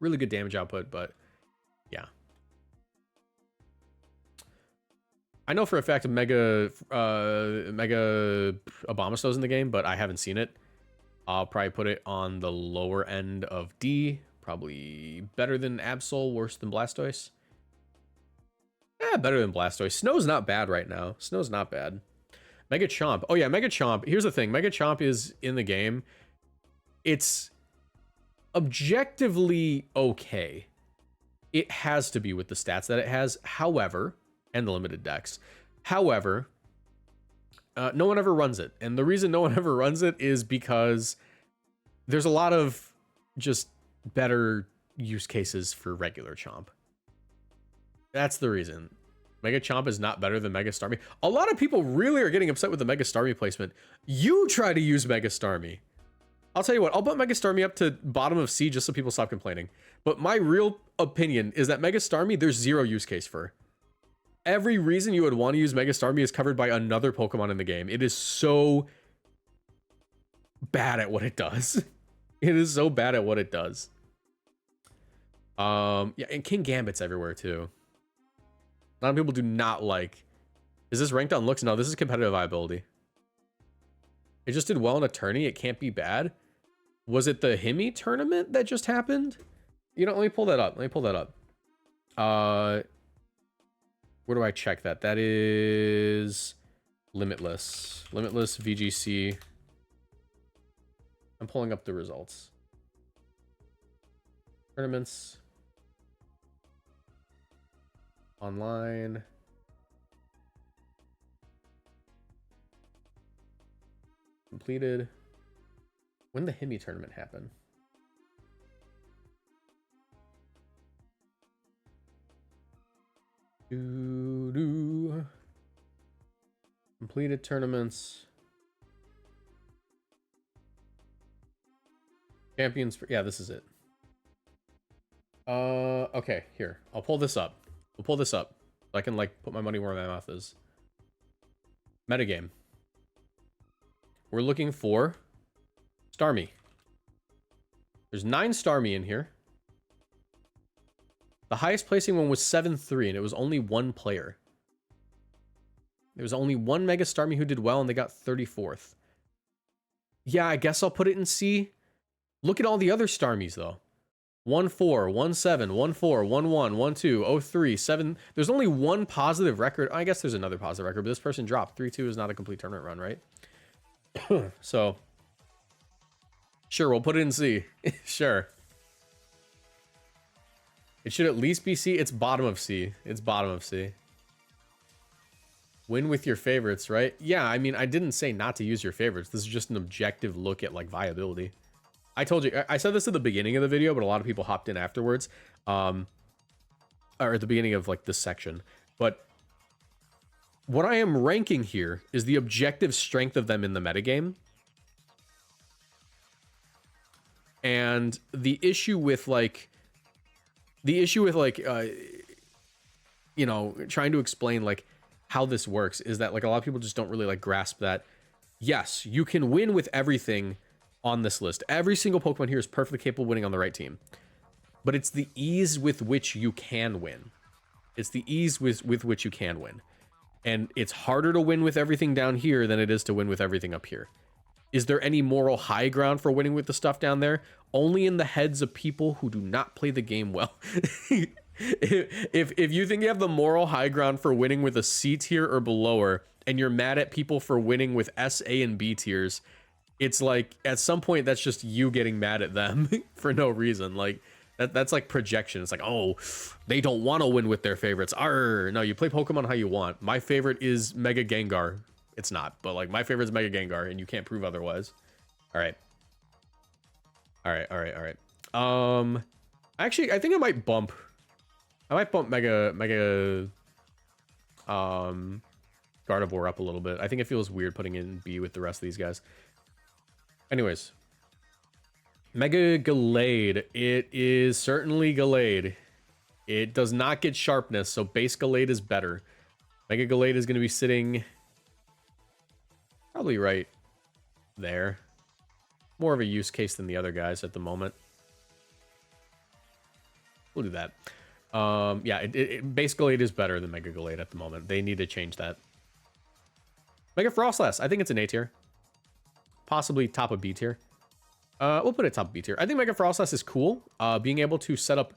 Really good damage output, but yeah. I know for a fact Mega Abomasnow's in the game, but I haven't seen it. I'll probably put it on the lower end of D. Probably better than Absol, worse than Blastoise. Better than Blastoise. Snow's not bad right now. Snow's not bad. Mega Chomp. Oh yeah, Mega Chomp. Here's the thing. Mega Chomp is in the game. It's objectively okay. It has to be with the stats that it has. However, and the limited decks. However, no one ever runs it. And the reason no one ever runs it is because there's a lot of just better use cases for regular Chomp. That's the reason. Mega Chomp is not better than Mega Starmie. A lot of people really are getting upset with the Mega Starmie placement. You try to use Mega Starmie. I'll tell you what, I'll put Mega Starmie up to bottom of C just so people stop complaining. But my real opinion is that Mega Starmie, there's zero use case for. Every reason you would want to use Mega Starmie is covered by another Pokemon in the game. It is so bad at what it does. It is so bad at what it does. Yeah, and King Gambit's everywhere too. A lot of people do not like. Is this ranked on looks? No, this is competitive viability. It just did well in a tourney. It can't be bad. Was it the Himi tournament that just happened? You know, let me pull that up. Let me pull that up. Where do I check that? That is Limitless. Limitless VGC. I'm pulling up the results. Tournaments. Online. Completed. When did the Himi tournament happen? Completed tournaments. Champions. Yeah, this is it. Okay, here. I'll pull this up. We'll pull this up. So I can, like, put my money where my mouth is. Metagame. We're looking for Starmie. There's 9 Starmie in here. The highest placing one was 7-3, and it was only one player. There was only one Mega Starmie who did well, and they got 34th. Yeah, I guess I'll put it in C. Look at all the other Starmies, though. 1-4, 1-7, 1-4, 1-1, 1-2, 0-3, 7. There's only one positive record. I guess there's another positive record, but this person dropped. 3-2 is not a complete tournament run, right? So, sure, we'll put it in C. Sure. It should at least be C. It's bottom of C. It's bottom of C. Win with your favorites, right? Yeah, I mean, I didn't say not to use your favorites. This is just an objective look at, like, viability. I told you, I said this at the beginning of the video, but a lot of people hopped in afterwards. Or at the beginning of, like, this section. But what I am ranking here is the objective strength of them in the metagame. And the issue with, like... you know, trying to explain, like, how this works is that, like, a lot of people just don't really, like, grasp that, yes, you can win with everything on this list. Every single Pokemon here is perfectly capable of winning on the right team. But it's the ease with which you can win. It's the ease with which you can win. And it's harder to win with everything down here than it is to win with everything up here. Is there any moral high ground for winning with the stuff down there? Only in the heads of people who do not play the game well. If you think you have the moral high ground for winning with a C tier or below, and you're mad at people for winning with S, A, and B tiers, it's like, at some point, that's just you getting mad at them for no reason. Like, that's like projection. It's like, oh, they don't want to win with their favorites. Arr, no, you play Pokemon how you want. My favorite is Mega Gengar. It's not, but, like, my favorite is Mega Gengar, and you can't prove otherwise. All right. Actually, I think I might bump Mega Gardevoir up a little bit. I think it feels weird putting in B with the rest of these guys. Anyways. Mega Gallade. It is certainly Gallade. It does not get sharpness, so base Gallade is better. Mega Gallade is going to be sitting probably right there. More of a use case than the other guys at the moment. We'll do that. Yeah, base Gallade is better than Mega Gallade at the moment. They need to change that. Mega Frostlass. I think it's an A tier. Possibly top of B tier. We'll put it top B tier. I think Mega Frostlass is cool. Being able to set up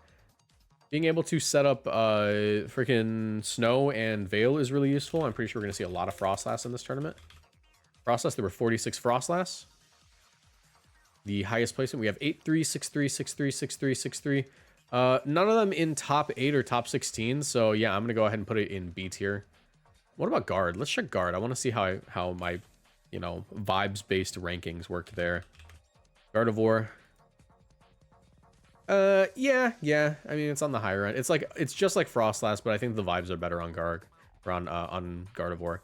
freaking Snow and Veil is really useful. I'm pretty sure we're going to see a lot of Frostlass in this tournament. Frostlass, there were 46 Frostlass. The highest placement, we have 8-3, 6-3, 6-3, 6-3, 6-3. None of them in top 8 or top 16. So yeah, I'm going to go ahead and put it in B tier. What about Guard? Let's check Guard. I want to see how my, you know, vibes-based rankings worked there. Gardevoir. Yeah. I mean, it's on the higher end. It's just like Frostlass, but I think the vibes are better on on Gardevoir.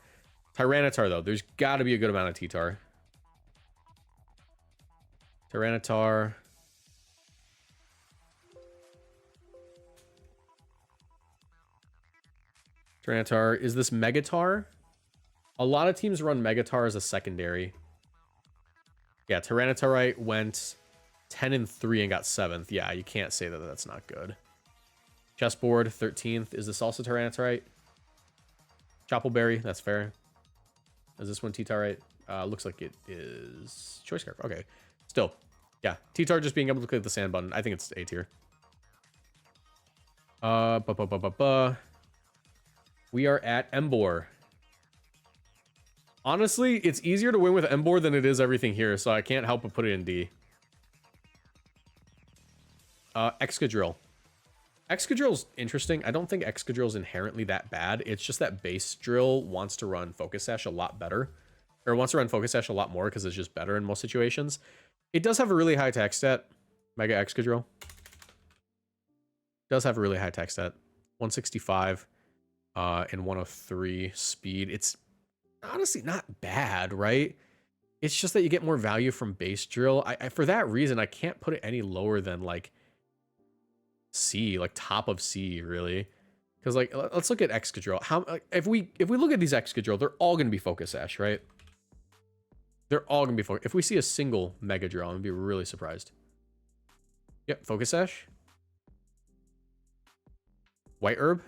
Tyranitar, though. There's got to be a good amount of T-Tar. Tyranitar. Tyranitar. Is this Megatar? A lot of teams run Megatar as a secondary. Yeah, Tyranitarite went 10-3 and got 7th. Yeah, you can't say that that's not good. Chessboard, 13th. Is this also Tyranitarite? Choppleberry, that's fair. Is this one T-Tarite? Looks like it is Choice Scarf. Okay. Still. Yeah. T-Tar just being able to click the sand button. I think it's A tier. We are at Emboar. Honestly, it's easier to win with Emboar than it is everything here, so I can't help but put it in D. Excadrill. Excadrill's interesting. I don't think Excadrill's inherently that bad. It's just that base drill wants to run Focus Sash a lot better. Or wants to run Focus Sash a lot more because it's just better in most situations. It does have a really high attack stat. Mega Excadrill. Does have a really high attack stat. 165 and 103 speed. It's honestly not bad, right? It's just that you get more value from base drill. For that reason, I can't put it any lower than like C, like top of C, really. Because like, let's look at Excadrill. How if we look at these Excadrill, they're all going to be Focus Sash, right? They're all going to be Focus. If we see a single Mega Drill, I'm going to be really surprised. Yep, Focus Sash. White Herb.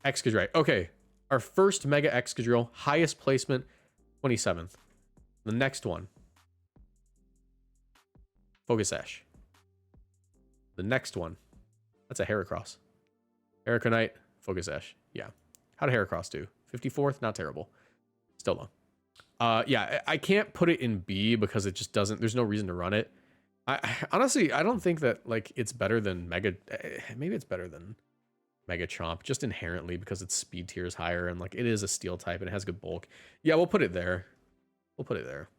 Excadrill. Okay, our first Mega Excadrill, highest placement, 27th. The next one, Focus Sash. The next one, that's a Heracross. Dragonite, Focus Sash. Yeah. How did Heracross do? 54th? Not terrible. Still low. Yeah, I can't put it in B because it just doesn't, there's no reason to run it. Honestly, I don't think that like it's better than Mega, maybe it's better than Mega Chomp, just inherently because its speed tier is higher and like it is a steel type and it has good bulk. Yeah, we'll put it there. We'll put it there.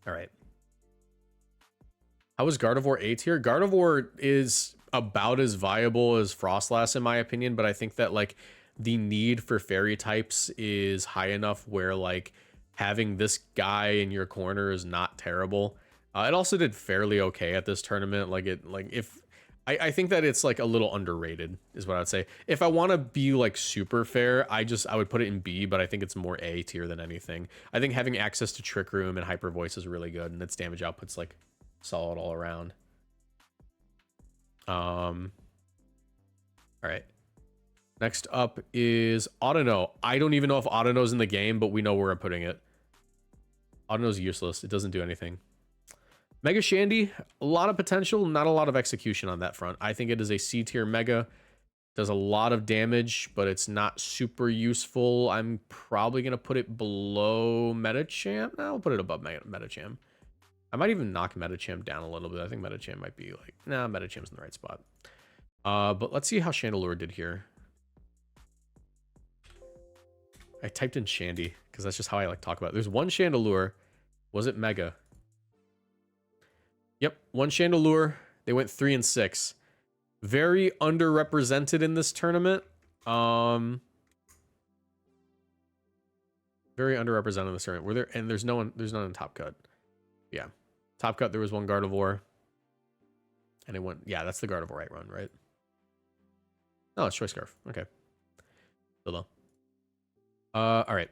All right. How was Gardevoir A tier? Gardevoir is about as viable as Frostlass in my opinion, but I think that like the need for fairy types is high enough where like having this guy in your corner is not terrible. It also did fairly okay at this tournament. I think that it's like a little underrated is what I'd say. If I want to be like super fair, I would put it in B, but I think it's more A tier than anything. I think having access to Trick Room and Hyper Voice is really good, and its damage output's like solid all around. All right. Next up is Audino. I don't even know if Audino's in the game, but we know where I'm putting it. Audino's useless. It doesn't do anything. Mega Shandy, a lot of potential, not a lot of execution on that front. I think it is a C tier Mega. Does a lot of damage, but it's not super useful. I'm probably going to put it below Medicham. No, I'll put it above Medicham. I might even knock Medicham down a little bit. I think Medicham might be like, nah, Medicham's in the right spot. But let's see how Chandelure did here. I typed in Shandy because that's just how I like talk about it. There's one Chandelure. Was it Mega? Yep, one Chandelure. They went 3 and 6. Very underrepresented in this tournament. Very underrepresented in this tournament. Were there, and there's none in Top Cut. Yeah. Top Cut, there was one Gardevoir. And it went, yeah, that's the Gardevoir right run, right? Oh, it's Choice Scarf. Okay. Still low. All right.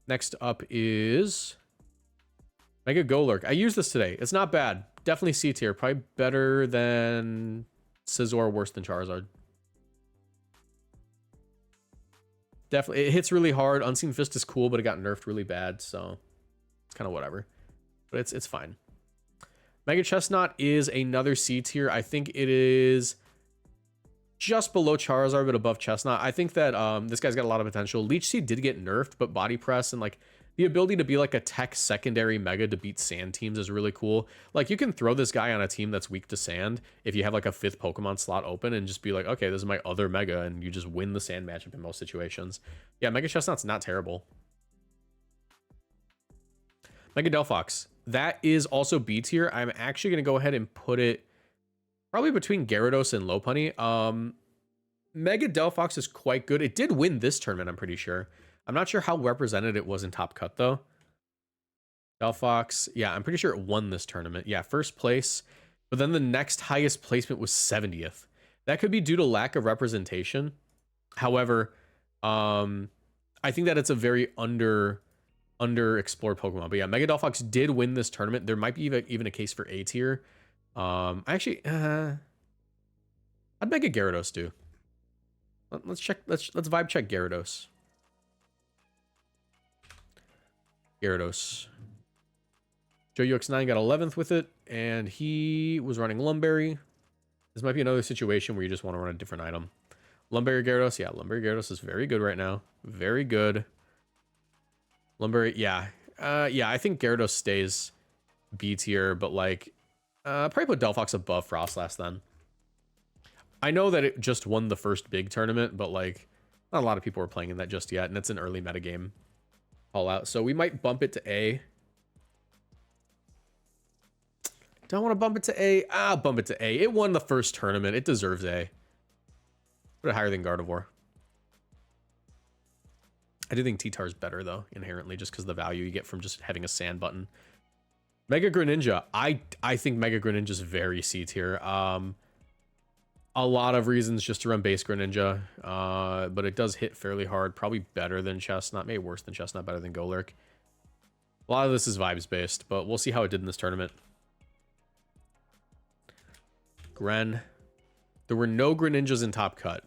Next up is Mega Golurk. I used this today. It's not bad. Definitely C tier. Probably better than Scizor, worse than Charizard. Definitely. It hits really hard. Unseen Fist is cool, but it got nerfed really bad, so it's kind of whatever. But it's fine. Mega Chestnut is another C tier. I think it is just below Charizard, but above Chestnut. I think that this guy's got a lot of potential. Leech Seed did get nerfed, but Body Press and like the ability to be like a tech secondary mega to beat sand teams is really cool. Like you can throw this guy on a team that's weak to sand if you have like a 5th Pokemon slot open and just be like, okay, this is my other mega, and you just win the sand matchup in most situations. Yeah, Mega Chestnut's not terrible. Mega Delphox. That is also B tier. I'm actually going to go ahead and put it probably between Gyarados and Lopunny. Mega Delphox is quite good. It did win this tournament, I'm pretty sure. I'm not sure how represented it was in Top Cut, though. Delphox, yeah, I'm pretty sure it won this tournament. Yeah, first place. But then the next highest placement was 70th. That could be due to lack of representation. However, I think that it's a very underexplored Pokemon. But yeah, Mega Delphox did win this tournament. There might be even a case for A tier. Actually, I'd Mega Gyarados do. Let's check. Let's vibe check Gyarados. Gyarados. Joe UX9 got 11th with it, and he was running Lumberry. This might be another situation where you just want to run a different item. Lumberry Gyarados, yeah, Lumberry Gyarados is very good right now. Very good. Lumberry, yeah. Yeah, I think Gyarados stays B tier, but like, probably put Delphox above Frostlass then. I know that it just won the first big tournament, but like, not a lot of people are playing in that just yet, and it's an early metagame all out. So we might bump it to A. Don't want to bump it to A. Bump it to A. It won the first tournament. It deserves A. Put it higher than Gardevoir. I do think T-Tar is better, though, inherently, just because the value you get from just having a sand button. Mega Greninja. I think Mega Greninja is very C tier. A lot of reasons just to run base Greninja, but it does hit fairly hard. Probably better than Chestnut. Maybe worse than Chestnut, better than Golurk. A lot of this is vibes based, but we'll see how it did in this tournament. Gren. There were no Greninjas in Top Cut.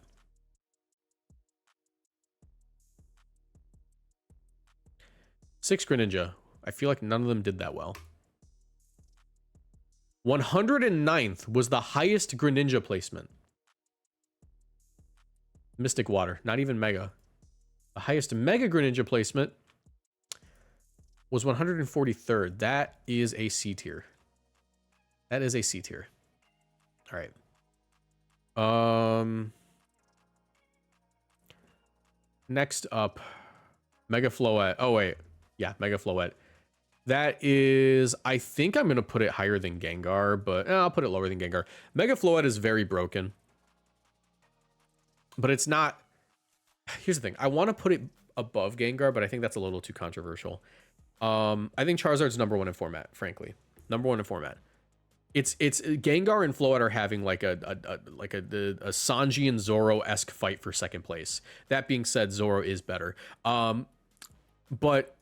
Six Greninja. I feel like none of them did that well. 109th was the highest Greninja placement. Mystic Water, not even Mega. The highest Mega Greninja placement was 143rd. That is a C tier. That is a C tier. All right. Next up, Mega Floette. Oh wait, yeah, Mega Floette. That is, I think I'm gonna put it higher than Gengar, but I'll put it lower than Gengar. Mega Floette is very broken, but it's not. Here's the thing: I want to put it above Gengar, but I think that's a little too controversial. I think Charizard's number one in format, frankly. Number one in format. It's Gengar and Floette are having like a Sanji and Zoro-esque fight for second place. That being said, Zoro is better. But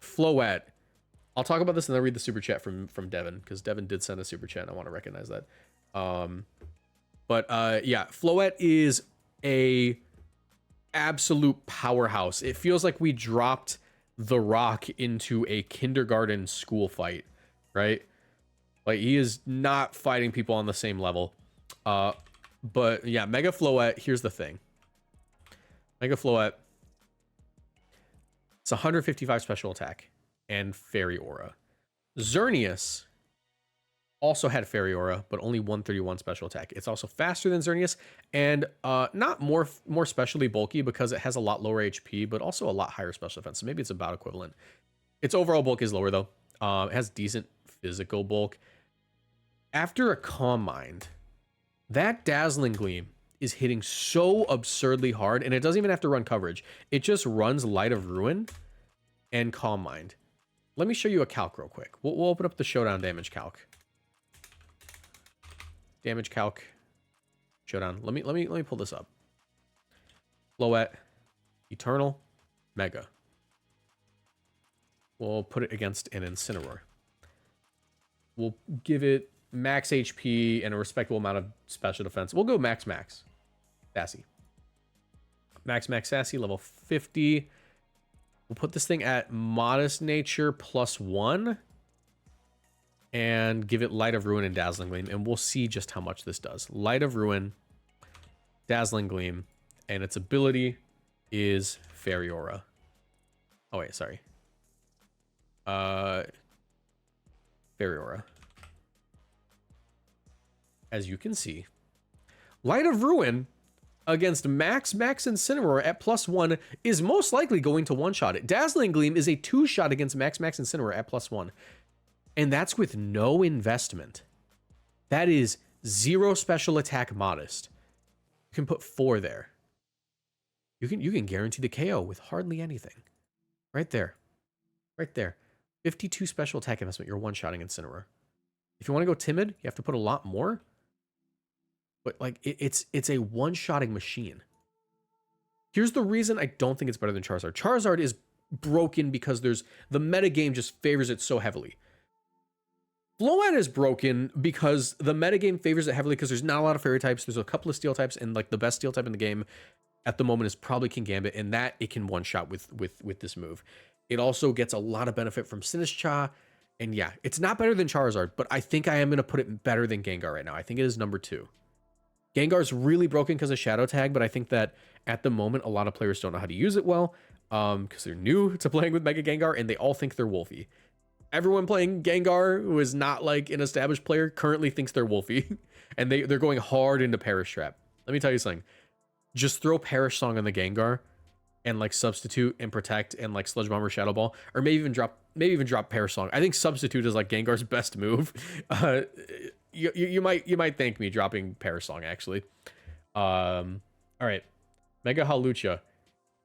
Floette, I'll talk about this and then read the super chat from Devin, because Devin did send a super chat and I want to recognize that. Yeah, Floette is a absolute powerhouse. It feels like we dropped the Rock into a kindergarten school fight, right? Like, he is not fighting people on the same level. But yeah, Mega Floette, here's the thing. Mega Floette, it's 155 special attack and Fairy Aura. Xerneas also had Fairy Aura, but only 131 special attack. It's also faster than Xerneas and not more specially bulky because it has a lot lower HP, but also a lot higher special defense. So maybe it's about equivalent. Its overall bulk is lower though. It has decent physical bulk. After a Calm Mind, That Dazzling Gleam is hitting so absurdly hard, and it doesn't even have to run coverage. It just runs Light of Ruin and Calm Mind. Let me show you a calc real quick. We'll open up the Showdown damage calc. Damage calc. Showdown. Let me pull this up. Floette, Eternal, Mega. We'll put it against an Incineroar. We'll give it max HP and a respectable amount of special defense. We'll go max Sassy. Max Sassy, level 50. We'll put this thing at Modest Nature +1. And give it Light of Ruin and Dazzling Gleam. And we'll see just how much this does. Light of Ruin, Dazzling Gleam. And its ability is Fairy Aura. Oh, wait, sorry. Fairy Aura. As you can see, Light of Ruin against Max Incineroar at +1 is most likely going to one-shot it. Dazzling Gleam is a 2-shot against Max Incineroar at +1. And that's with no investment. That is 0 special attack modest. You can put 4 there. You can guarantee the KO with hardly anything. Right there. Right there. 52 special attack investment. You're one-shotting Incineroar. If you want to go timid, you have to put a lot more. But like it's a one-shotting machine. Here's the reason I don't think it's better than Charizard. Charizard is broken because the metagame just favors it so heavily. Floette is broken because the metagame favors it heavily because there's not a lot of fairy types. There's a couple of steel types, and like the best steel type in the game at the moment is probably Kingambit, and that it can one-shot with this move. It also gets a lot of benefit from Sinistcha, and yeah, it's not better than Charizard, but I think I am going to put it better than Gengar right now. I think it is number 2. Gengar's really broken because of Shadow Tag, but I think that at the moment, a lot of players don't know how to use it well because they're new to playing with Mega Gengar, and they all think they're Wolfie. Everyone playing Gengar who is not like an established player currently thinks they're Wolfie, and they're going hard into Perish Trap. Let me tell you something. Just throw Perish Song on the Gengar and like substitute and protect and like Sludge Bomb or Shadow Ball, or maybe even drop Perish Song. I think substitute is like Gengar's best move. You might thank me dropping Perish Song actually. All right, Mega Hawlucha.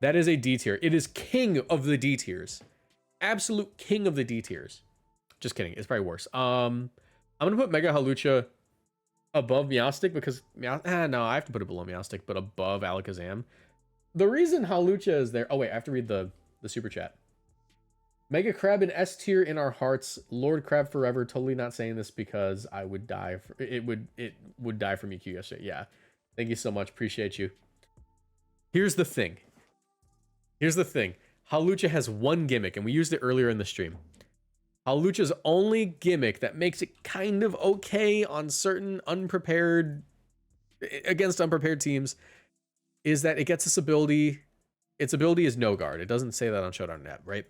That is a D tier. It is king of the D tiers. Absolute king of the D tiers. Just kidding. It's probably worse. I'm gonna put Mega Hawlucha above Meowstic because no, I have to put it below Meowstic, but above Alakazam. The reason Hawlucha is there. Oh wait, I have to read the super chat. Mega Crab in S tier in our hearts. Lord Crab forever. Totally not saying this because I would die. It would die for me. Q yesterday. Yeah. Thank you so much. Appreciate you. Here's the thing. Hawlucha has one gimmick, and we used it earlier in the stream. Hawlucha's only gimmick that makes it kind of okay on certain against unprepared teams is that it gets this ability. Its ability is No Guard. It doesn't say that on Showdown Net, right?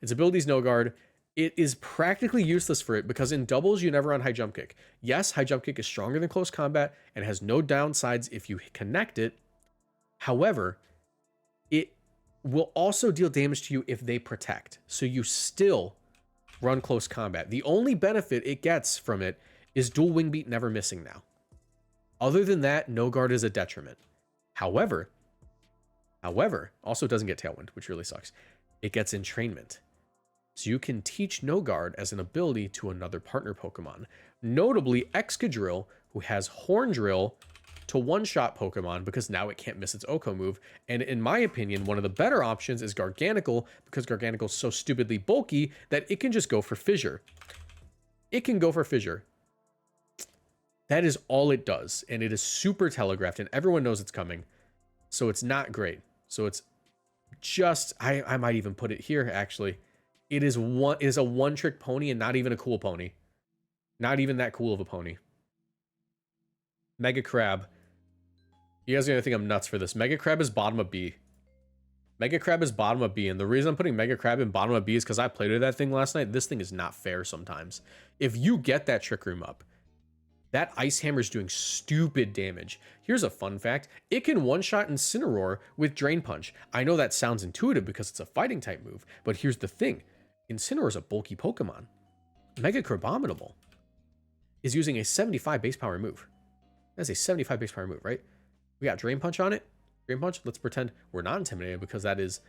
Its ability is No Guard. It is practically useless for it because in doubles, you never run High Jump Kick. Yes, High Jump Kick is stronger than Close Combat and has no downsides if you connect it. However, it will also deal damage to you if they protect. So you still run Close Combat. The only benefit it gets from it is Dual Wing Beat never missing now. Other than that, No Guard is a detriment. However, also doesn't get Tailwind, which really sucks. It gets Entrainment. So you can teach No Guard as an ability to another partner Pokemon. Notably, Excadrill, who has Horn Drill to one-shot Pokemon because now it can't miss its Oko move. And in my opinion, one of the better options is Garganacl because Garganacl is so stupidly bulky that it can just go for Fissure. It can go for Fissure. That is all it does. And it is super telegraphed and everyone knows it's coming. So it's not great. So it's just, I might even put it here actually. It is a one-trick pony and not even a cool pony. Not even that cool of a pony. Mega Crab. You guys are gonna think I'm nuts for this. Mega Crab is bottom of B. Mega Crab is bottom of B, and the reason I'm putting Mega Crab in bottom of B is because I played with that thing last night. This thing is not fair sometimes. If you get that Trick Room up, that Ice Hammer is doing stupid damage. Here's a fun fact. It can one-shot Incineroar with Drain Punch. I know that sounds intuitive because it's a fighting type move, but here's the thing. Incineroar is a bulky Pokemon. Mega Crabominable is using a 75 base power move. That's a 75 base power move, right? We got Drain Punch on it. Drain Punch. Let's pretend we're not intimidated because that is...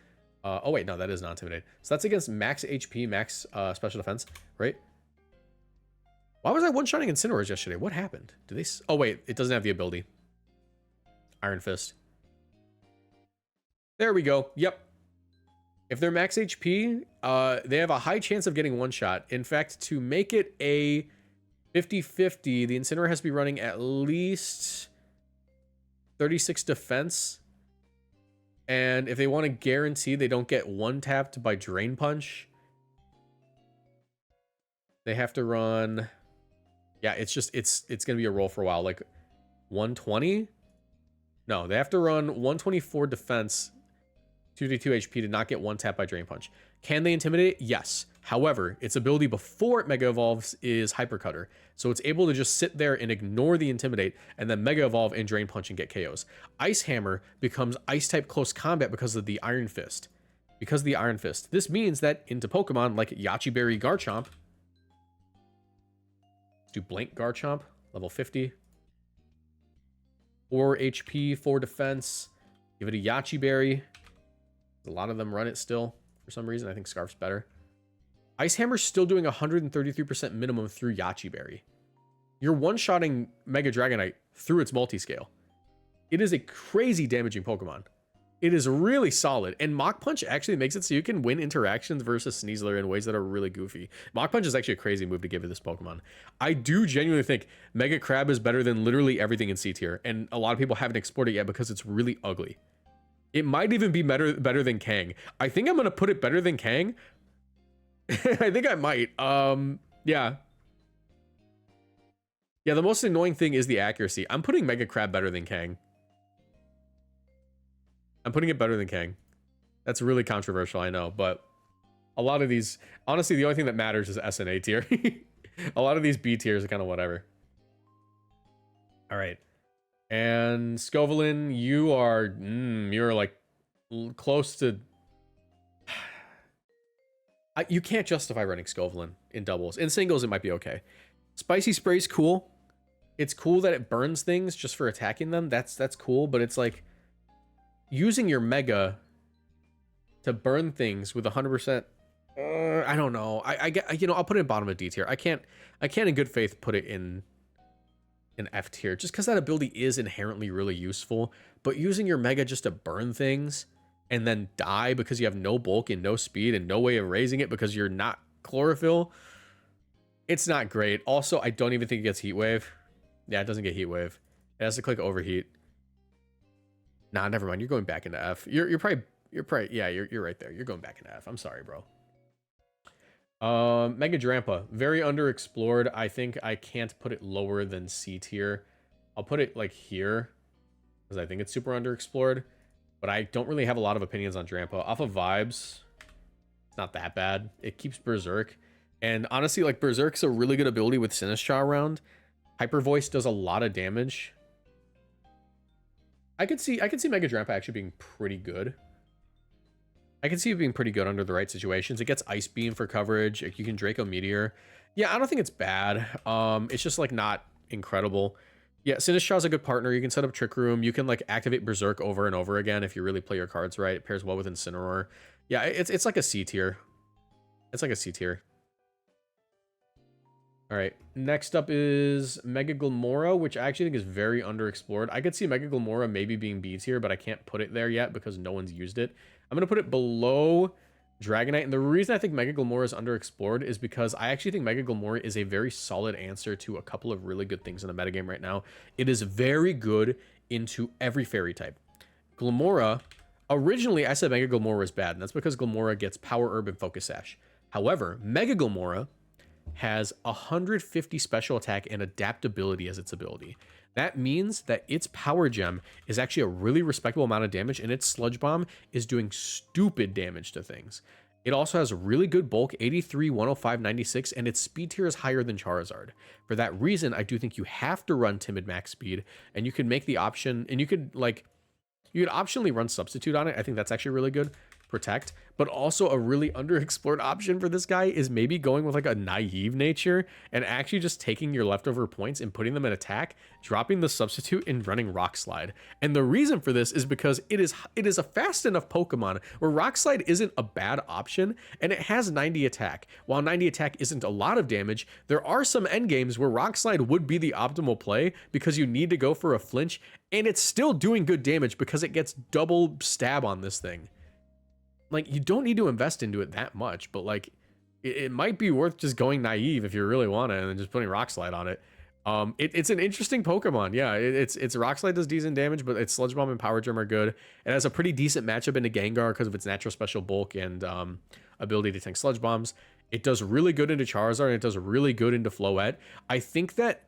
oh, wait. No, that is not intimidated. So that's against max HP, max special defense, right? Why was I one-shotting Incineroars yesterday? What happened? Do they... Oh, wait. It doesn't have the ability. Iron Fist. There we go. Yep. If they're max HP, they have a high chance of getting one shot. In fact, to make it a 50-50, the Incineroar has to be running at least 36 defense. And if they want to guarantee they don't get one-tapped by Drain Punch, they have to run... Yeah, it's going to be a roll for a while. Like 120? No, they have to run 124 defense, 2d2 HP to not get one tap by Drain Punch. Can they intimidate? Yes. However, its ability before it Mega Evolves is Hyper Cutter. So it's able to just sit there and ignore the Intimidate and then Mega Evolve and Drain Punch and get KOs. Ice Hammer becomes Ice-type Close Combat because of the Iron Fist. Because of the Iron Fist. This means that into Pokemon like Yachi Berry Garchomp, let's do Blank Garchomp, level 50. 4 HP, 4 defense. Give it a Yachi Berry. A lot of them run it still for some reason. I think Scarf's better. Ice Hammer's still doing 133% minimum through Yachi Berry. You're one-shotting Mega Dragonite through its multi-scale. It is a crazy damaging Pokemon. It is really solid. And Mach Punch actually makes it so you can win interactions versus Sneasler in ways that are really goofy. Mach Punch is actually a crazy move to give to this Pokemon. I do genuinely think Mega Crab is better than literally everything in C tier. And a lot of people haven't explored it yet because it's really ugly. It might even be better than Kang. I think I'm going to put it better than Kang. I think I might. Yeah. Yeah, the most annoying thing is the accuracy. I'm putting Mega Crab better than Kang. I'm putting it better than Kang. That's really controversial, I know, but a lot of these... Honestly, the only thing that matters is S and A tier. A lot of these B tiers are kind of whatever. All right. And Scovelin, you're like close to... You can't justify running Scovelin in doubles. In singles, it might be okay. Spicy Spray's cool. It's cool that it burns things just for attacking them. That's cool, but it's like using your Mega to burn things with 100%. I don't know. I get, you know, I'll put it in bottom of D tier. I can't in good faith put it in F tier just because that ability is inherently really useful. But using your Mega just to burn things and then die because you have no bulk and no speed and no way of raising it because you're not Chlorophyll, it's not great. Also, I don't even think it gets Heat Wave. Yeah, it doesn't get Heat Wave. It has to click Overheat. Nah, never mind. You're going back into F. You're probably yeah, you're right there. You're going back into F. I'm sorry, bro. Mega Drampa, very underexplored. I think I can't put it lower than C tier. I'll put it like here because I think it's super underexplored. But I don't really have a lot of opinions on Drampa. Off of vibes, it's not that bad. It keeps Berserk. And honestly, like, Berserk's a really good ability with Sinistcha around. Hyper Voice does a lot of damage. I could see Mega Drampa actually being pretty good. I can see it being pretty good under the right situations. It gets Ice Beam for coverage. You can Draco Meteor. Yeah, I don't think it's bad. It's just, like, not incredible. Yeah, Sinistcha's a good partner. You can set up Trick Room. You can, like, activate Berserk over and over again if you really play your cards right. It pairs well with Incineroar. Yeah, it's like a C tier. It's like a C tier. All right, next up is Mega Glimmora, which I actually think is very underexplored. I could see Mega Glimmora maybe being B tier, but I can't put it there yet because no one's used it. I'm going to put it below Dragonite, and the reason I think Mega Glimmora is underexplored is because I actually think Mega Glimmora is a very solid answer to a couple of really good things in the metagame right now. It is very good into every fairy type. Glimmora, originally I said Mega Glimmora was bad, and that's because Glimmora gets Power Herb and Focus Sash. However, Mega Glimmora has 150 special attack and adaptability as its ability. That means that its power gem is actually a really respectable amount of damage, and its Sludge Bomb is doing stupid damage to things. It also has really good bulk, 83, 105, 96, and its speed tier is higher than Charizard. For that reason, I do think you have to run Timid Max Speed, and you can make the option, and you could optionally run Substitute on it. I think that's actually really good. protect, but also a really underexplored option for this guy is maybe going with like a naive nature and actually just taking your leftover points and putting them in attack, dropping the substitute and running Rock Slide. And the reason for this is because it is a fast enough Pokemon where Rock Slide isn't a bad option, and it has 90 attack. While 90 attack isn't a lot of damage, there are some endgames where Rock Slide would be the optimal play because you need to go for a flinch, and it's still doing good damage because it gets double stab on this thing. Like, you don't need to invest into it that much, but like it might be worth just going naive if you really want it and then just putting Rock Slide on it. It's an interesting Pokemon. Yeah, it's Rock Slide does decent damage, but its Sludge Bomb and Power Gem are good. It has a pretty decent matchup into Gengar because of its natural special bulk and ability to tank Sludge Bombs. It does really good into Charizard, and it does really good into Floette. I think that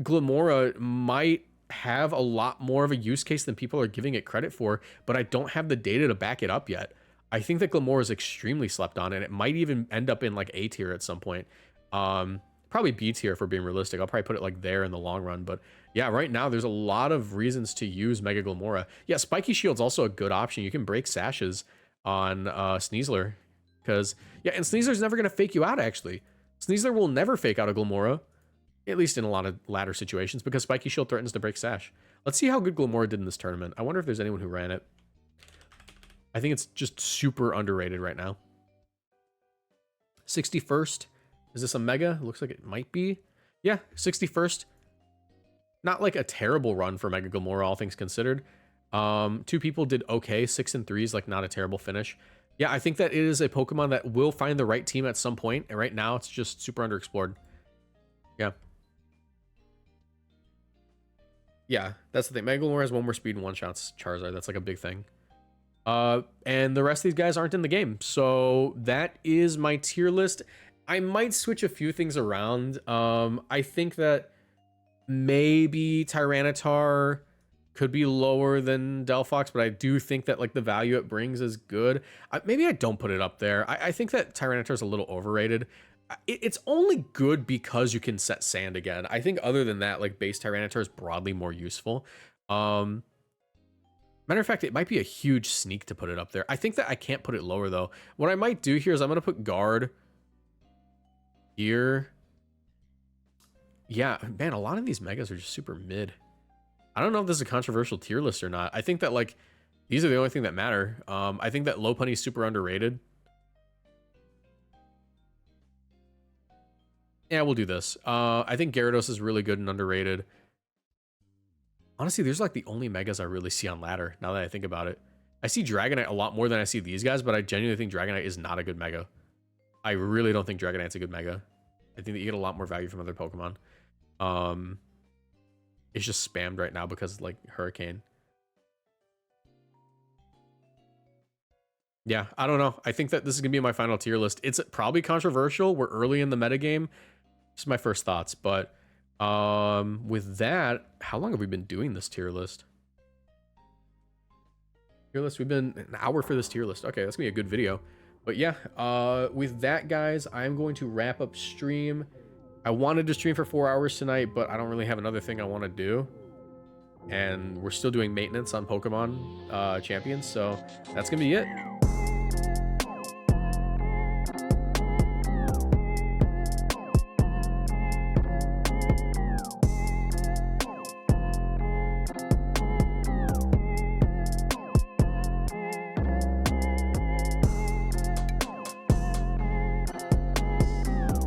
Glimmora might have a lot more of a use case than people are giving it credit for, but I don't have the data to back it up yet. I think that Glimmora is extremely slept on, and it might even end up in like A tier at some point. Probably B tier for being realistic. I'll probably put it like there in the long run, but yeah, right now there's a lot of reasons to use Mega Glimmora. Yeah, Spiky Shield's also a good option. You can break sashes on Sneasler, because yeah, and Sneasler's never gonna fake you out. Actually, Sneasler will never fake out a Glimmora, at least in a lot of ladder situations, because Spiky Shield threatens to break sash. Let's see how good Glimmora did in this tournament. I wonder if there's anyone who ran it. I think it's just super underrated right now. 61st. Is this a mega? It looks like it might be. Yeah, 61st. Not like a terrible run for Mega Glimmora, all things considered. 2 people did okay. 6 and 3 is like not a terrible finish. Yeah, I think that it is a Pokemon that will find the right team at some point, and right now it's just super underexplored. Yeah. Yeah, that's the thing. Mega Glimmora has 1 more speed and 1-shots Charizard. That's like a big thing. And the rest of these guys aren't in the game. So that is my tier list. I might switch a few things around. I think that maybe Tyranitar could be lower than Delphox, but I do think that like the value it brings is good. Maybe I don't put it up there. I think that Tyranitar is a little overrated. It's only good because you can set sand again. I think other than that, like base Tyranitar is broadly more useful. Matter of fact, it might be a huge sneak to put it up there. I think that I can't put it lower, though. What I might do here is I'm going to put Guard here. Yeah, man, a lot of these megas are just super mid. I don't know if this is a controversial tier list or not. I think that, like, these are the only thing that matter. I think that Lopunny is super underrated. Yeah, we'll do this. I think Gyarados is really good and underrated. Honestly, there's like the only megas I really see on ladder, now that I think about it. I see Dragonite a lot more than I see these guys, but I genuinely think Dragonite is not a good mega. I really don't think Dragonite's a good mega. I think that you get a lot more value from other Pokemon. It's just spammed right now because like Hurricane. Yeah, I don't know. I think that this is going to be my final tier list. It's probably controversial. We're early in the metagame. This is my first thoughts, but with that, how long have we been doing this tier list? We've been an hour for this tier list. Okay, that's gonna be a good video. But yeah, with that, guys, I'm going to wrap up stream. I wanted to stream for 4 hours tonight, but I don't really have another thing I want to do, and we're still doing maintenance on Pokemon champions, so that's gonna be it.